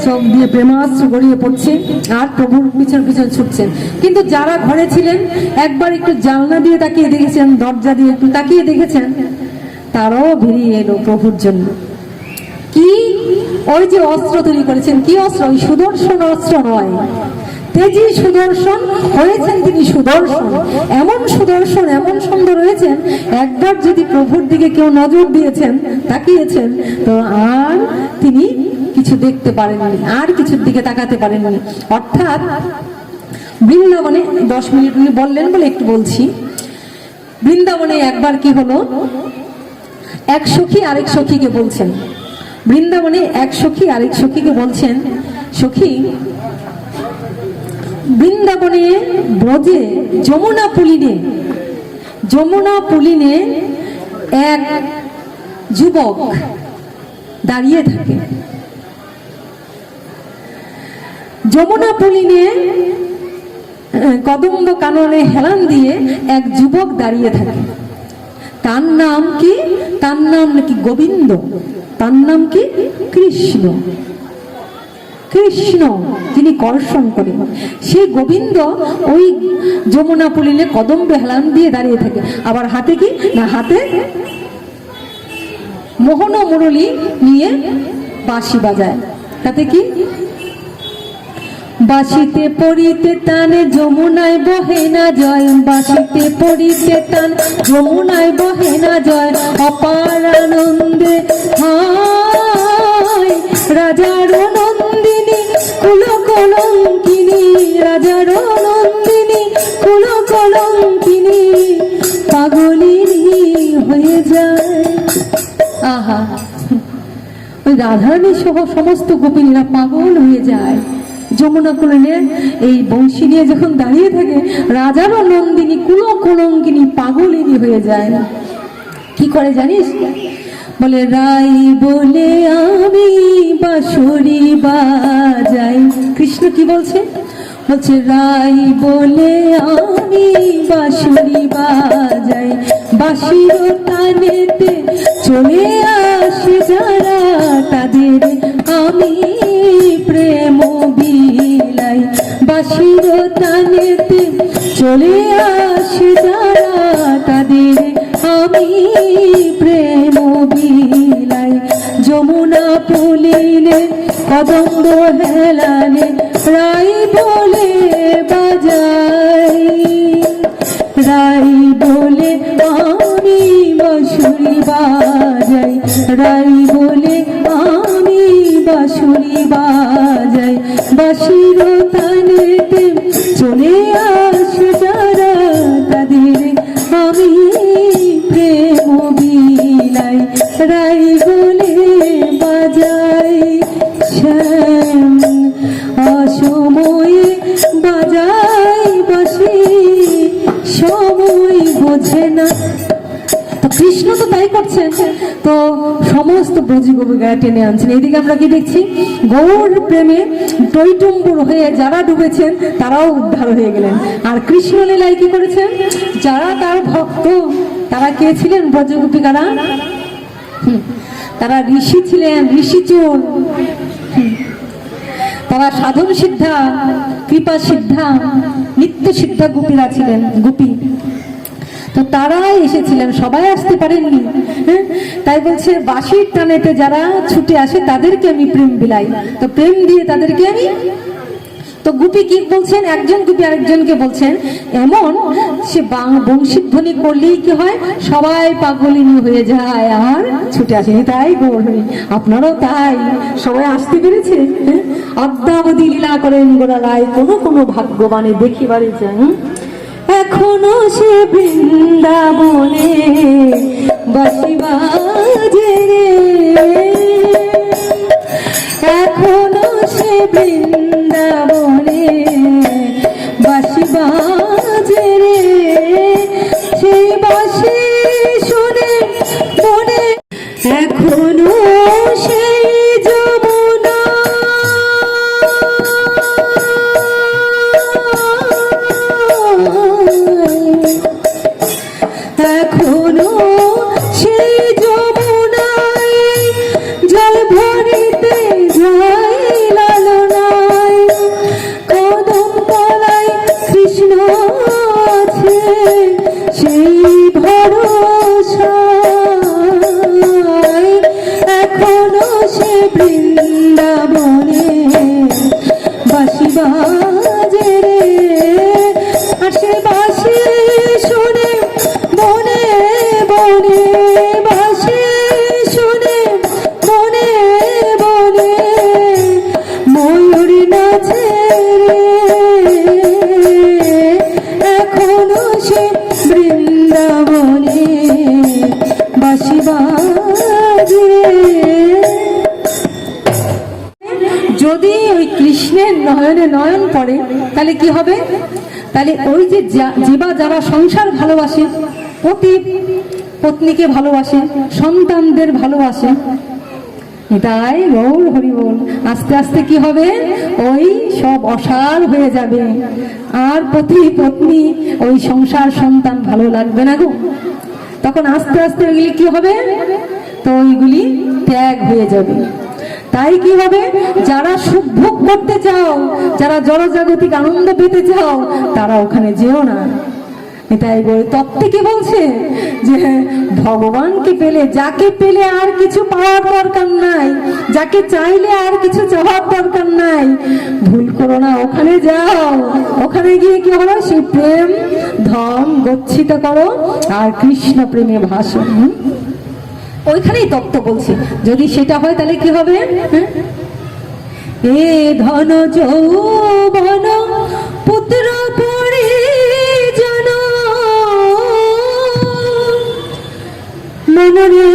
চোখ দিয়ে প্রেমাস্ত্র গড়িয়ে পড়ছে আর প্রভুর পিছন পিছন ছুটছেন। কিন্তু যারা ঘরে ছিলেন একবার একটু জানলা দিয়ে তাকিয়ে দেখেছেন, দরজা দিয়ে একটু তাকিয়ে দেখেছেন, তারাও বেরিয়ে এলো প্রভুর জন্য। কি ওই যে অস্ত্র তৈরি করেছেন, কি অস্ত্র? ওই সুদর্শন অস্ত্র নয়, তেজি সুদর্শন হয়েছেন তিনি সুদর্শন, এমন সুদর্শন এমন সুন্দর হয়েছেন, একবার যদি প্রভুর দিকে কেউ নজর দিয়েছেন তাকিয়েছেন তো আর তিনি কিছু দেখতে পারেননি, আর কিছুর দিকে তাকাতে পারেননি। অর্থাৎ বৃন্দাবনে 10 মিনিট উনি বললেন বলে একটু বলছি। বৃন্দাবনে একবার কি হলো, এক সখী আরেক সখীকে বলছেন, বৃন্দাবনে এক সখী আরেক সখীকে বলছেন, সখী বৃন্দাবনে ব্রজে যমুনা পুলিনে এক যুবক দাঁড়িয়ে থাকে। যমুনা পুলিনে কদম্ব কাননে হেলান দিয়ে এক যুবক দাঁড়িয়ে থাকে। তার নাম কি? তার নাম নাকি গোবিন্দ, তার নাম কি? কৃষ্ণ। কৃষ্ণ যিনি কর্ষণ করেন, সেই গোবিন্দ ওই যমুনা পুলিনে কদম্বে হেলান দিয়ে দাঁড়িয়ে থাকে। আবার হাতে কি না, হাতে মোহন মুরলী নিয়ে বাঁশি বাজায়। তাতে কি? বাঁশিতে পড়িতে টান যমুনায় বহে না জয়, বাঁশিতে পড়িতে টান যমুনায় বহে না জয়, অপার আনন্দে হায় রাজার নন্দিনী কুল কলঙ্কিনী, রাজার নন্দিনী কুল কলঙ্কিনী পাগলিনী হয়ে যায়। আহা, ওই রাধারানী সহ সমস্ত গোপিনীরা পাগল হয়ে যায়। যমুনা কুলিনে এই বংশী নিয়ে যখন দাঁড়িয়ে থাকে, রাজারও নন্দিনী কুল কলঙ্কিনী পাগলিনী হয়ে যায়। কি করে জানিস? বলে রাই বলে আমি বাঁশরি বাজাই। কৃষ্ণ কি বলছে? বলছে রাই বলে আমি বাঁশরি বাজাই, বাঁশির টানেতে চলে আসে যারা, তাদের আমি প্রেম বিলাই। বাঁশির টানেতে চলে আসে যারা, তাদের আমি প্রেম বিলাই। যমুনা পুলিনে কদম্ব হেলানে রাই বলে বাজাই, রাই বলে আমি বাঁশরি বাজাই, রাই বলে আমি বাঁশরি বাজাই। বাঁশির টানেতে চলে আসে যারা, তাদের আমি প্রেম বিলাই। রাই বলে বাজাই শ্যাম, অসময়ে বাজাই বাঁশি, সময় বোঝে না। তো কৃষ্ণ তো তাই করছেন, তো সমস্ত ব্রজ গোপিকারা টেনে আনছেন। এইদিকে আমরা কি দেখছি? গৌর প্রেমে টইটুম্বুর হয়ে যারা ডুবেছেন তারাও উদ্ধার হয়ে গেলেন। আর কৃষ্ণ লীলায় কি করেছেন? যারা তার ভক্ত, তারা কে ছিলেন? ব্রজ গোপিকারা তারা ঋষি ছিলেন, ঋষিচোর। তারা সাধন সিদ্ধা, কৃপা সিদ্ধা, নিত্য সিদ্ধা গোপীরা ছিলেন, গোপী। তো তারাই এসেছিলেন, সবাই আসতে পারেননি। তাই বলছে বাঁশির টানেতে যারা ছুটে আসে তাদেরকে আমি প্রেম বিলাই, তো প্রেম দিয়ে তাদেরকে আমি। তো গোপী কি বলছেন? একজন গোপী আরেকজনকে বলছেন এমন সে বংশীধ্বনি করলেই কি হয়, সবাই পাগলিনী হয়ে যায় আর ছুটে আসে। তাই গৌর হরি, আপনারাও তাই সবাই আসতে পেরেছে। অদ্যাবধি লীলা করেন গোরা রায়, কোনো কোনো ভাগ্যবানে দেখিবারে যায়। এখনো সে বৃন্দাবনে বাঁশি বাজে রে, এখনো সে বৃন্দাবনে বাঁশি বাজে রে, সেই বাঁশি শুনে মনে এখনো সেই যমুনা এখনো সেই যমুনায় যদি ওই কৃষ্ণের নয়নে নয়ন পড়ে তাহলে কি হবে? তাহলে ওই যে যারা সংসার ভালোবাসে, পতি পত্নীকে ভালোবাসে, সন্তানদের ভালোবাসে, তাই গৌর হরি বল, আস্তে আস্তে কি হবে? ওই সব অসার হয়ে যাবে, আর পতি পত্নী ওই সংসার সন্তান ভালো লাগবে না গো। তখন আস্তে আস্তে ওইগুলি কি হবে? তো ওইগুলি ত্যাগ হয়ে যাবে। তাই কি হবে? যারা সুখ ভোগ করতে চাও, যারা জড়জাগতিক আনন্দ পেতে চাও, তারা ওখানে যেও না। তাই বলে তত্ত্বে কি বলছে যে ভগবানকে পেলে, যাকে পেলে আর কিছু পাওয়ার দরকার নাই, যাকে চাইলে আর কিছু চাওয়ার দরকার নাই, ভুল করো না, ওখানে যাও। ওখানে গিয়ে কি হবে? সেই প্রেম ধম গচ্ছিত করো আর কৃষ্ণ প্রেমে ভাসো। ওইখানেই তত্ত্ব বলছে। যদি সেটা হয় তাহলে কি হবে? এ ধন যৌবন পুত্র পরিজন মনরে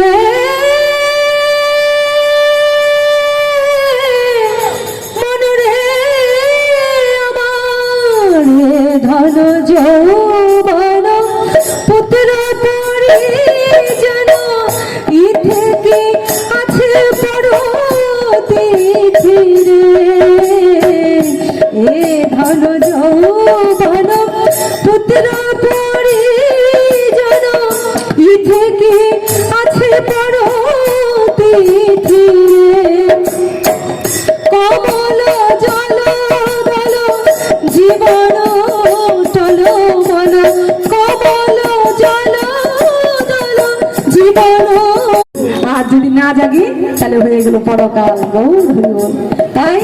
মনরে আমার, ধন যৌবন পুত্র পরিজন ই থেকে আছে বড় তিথিরে, এ ধন যৌবন পুত্র পরিজন ই থেকে আছে বড় তিথিরে, কমল জল দল জীবন টল মন, কমল জল দল জীবন। আর যদি না জাগি তাহলে হয়ে গেল পরকাল। গৌর হরি বল। তাই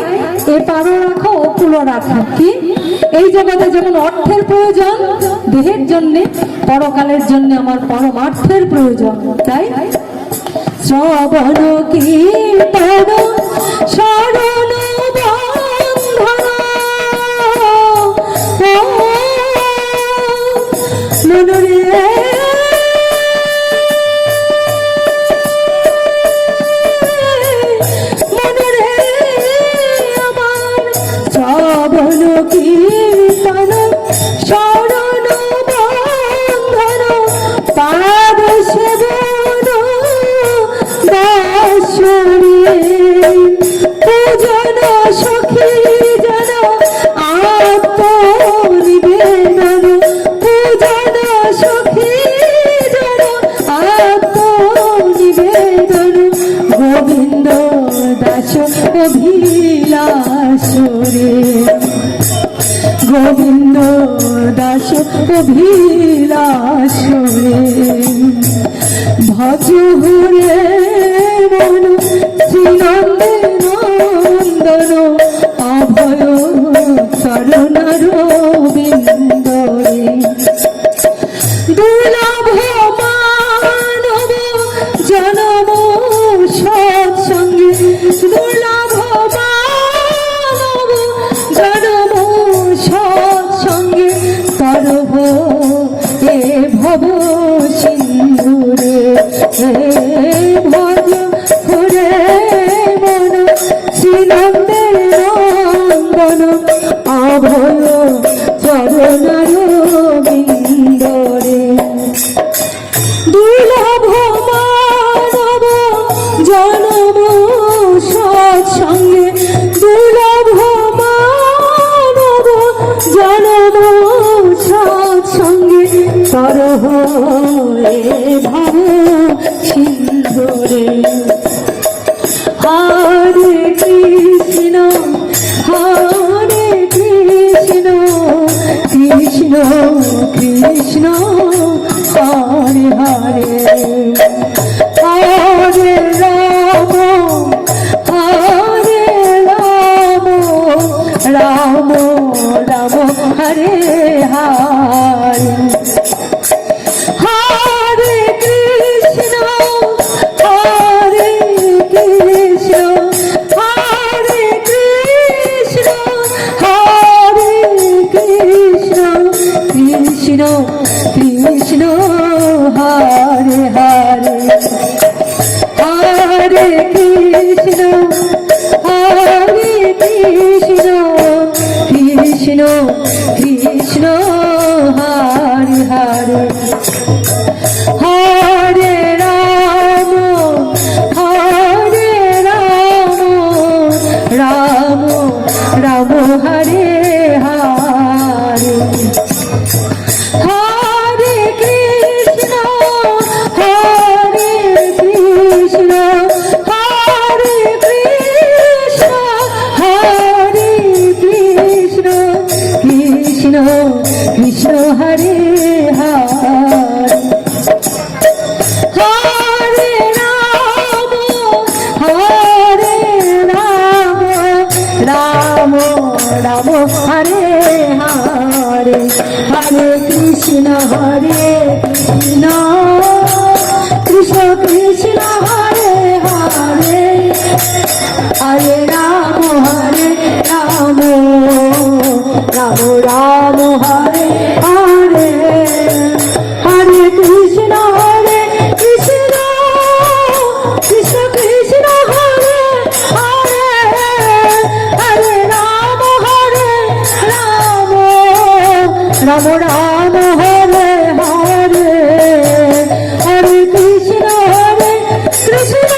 এ পারো রাখো ও কুলো রাখো। কি এই জগতে যেমন অর্থের প্রয়োজন দেহের জন্য, পরকালের জন্য আমার পরমার্থের প্রয়োজন। তাই শ্রবণ কীর্তন শরণ বন্ধন মনরে কীর্তন শরণ বন্ধন পাদ সেবন দাসরে, পূজন সখী জন আত্মনিবেদন, পূজন সখী জন আত্মনিবেদন, গোবিন্দ দাস অভিলাষরে, গোবিন্দ দাস অভিলাষরে, ভজ হুরে মন শ্রীনন্দে নন্দন, অভয় করুণার বিন্দরে, দুর্লভ মানব জনম সৎসঙ্গে, দুর্লভ মানব জনম সৎসঙ্গে, তরভ এ ভব সিন্ধুরে, ভজ ঘুরে মন শ্রীনন্দে নন্দন, অভয় চরণার বিন্দরে, দুর্লভ মানব জনম সৎসঙ্গে, দুর্লভ মানব জনম সৎসঙ্গে, তরহ ভাব সিন্ধুরে। হরে কৃষ্ণ হরে কৃষ্ণ, কৃষ্ণ কৃষ্ণ হরে হরে, হরে রাম হরে রাম, রাম রাম হরে হরে, হরে কৃষ্ণ কৃষ্ণ হরে হরে হরে রাম হরে রাম রাম রাম হরে হরে হরে কৃষ্ণ কৃষ্ণ কৃষ্ণ কৃষ্ণ হরে হরে হরে রাম রাম রাম হরে হরে হরে কৃষ্ণ কৃষ্ণ কৃষ্ণ কৃষ্ণ হরে হরে হরে রাম রাম রাম হরে হরে হরে কৃষ্ণ কৃষ্ণ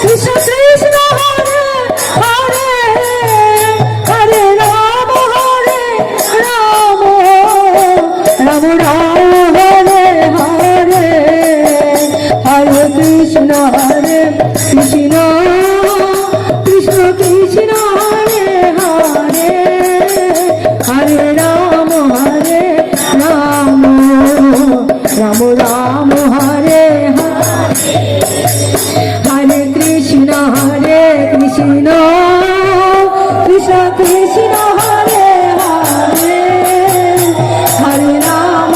কৃষ্ণ কৃষ্ণ হরে হরে হরে রাম রাম হরে হরে হরে কৃষ্ণ কৃষ্ণ কৃষ্ণ কৃষ্ণ হরে হরে হরে রাম রাম রাম হরে হরে কৃষ্ণ কৃষ্ণ কৃষ্ণ কৃষ্ণ হরে হরে হরে রাম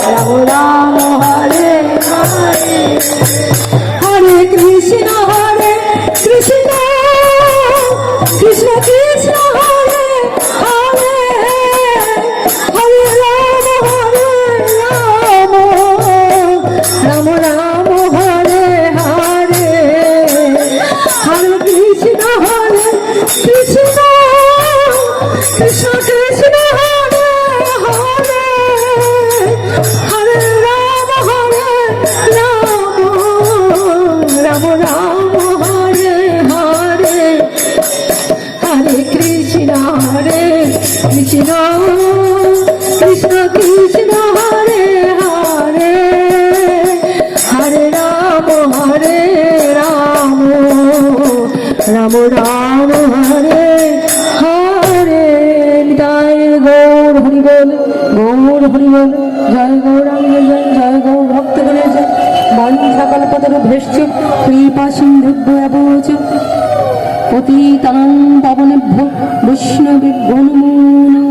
রাম রাম হরে হরে হরে কৃষ্ণ কৃষ্ণ কৃষ্ণ কৃষ্ণ হরে হরে হরে রাম রাম রাম হরে হরে হরে কৃষ্ণ কৃষ্ণ কৃষ্ণ কৃষ্ণ হরে হরে হরে রাম রাম রাম হরে হরে হরে কৃষ্ণ কৃষ্ণ কৃষ্ণ কৃষ্ণ হরে হরে হরে রাম রাম রাম হরে হরে নিতাই গৌর হরিবল গৌর হরিবল জয় গৌরাঙ্গ জয় গৌর ভক্তগণের জয় বাণী সকাল পদর ভেষ্য কৃপা সিন্ধুভ্য পতিতাং পাবনেভ্য বৈষ্ণবেভ্যো নমো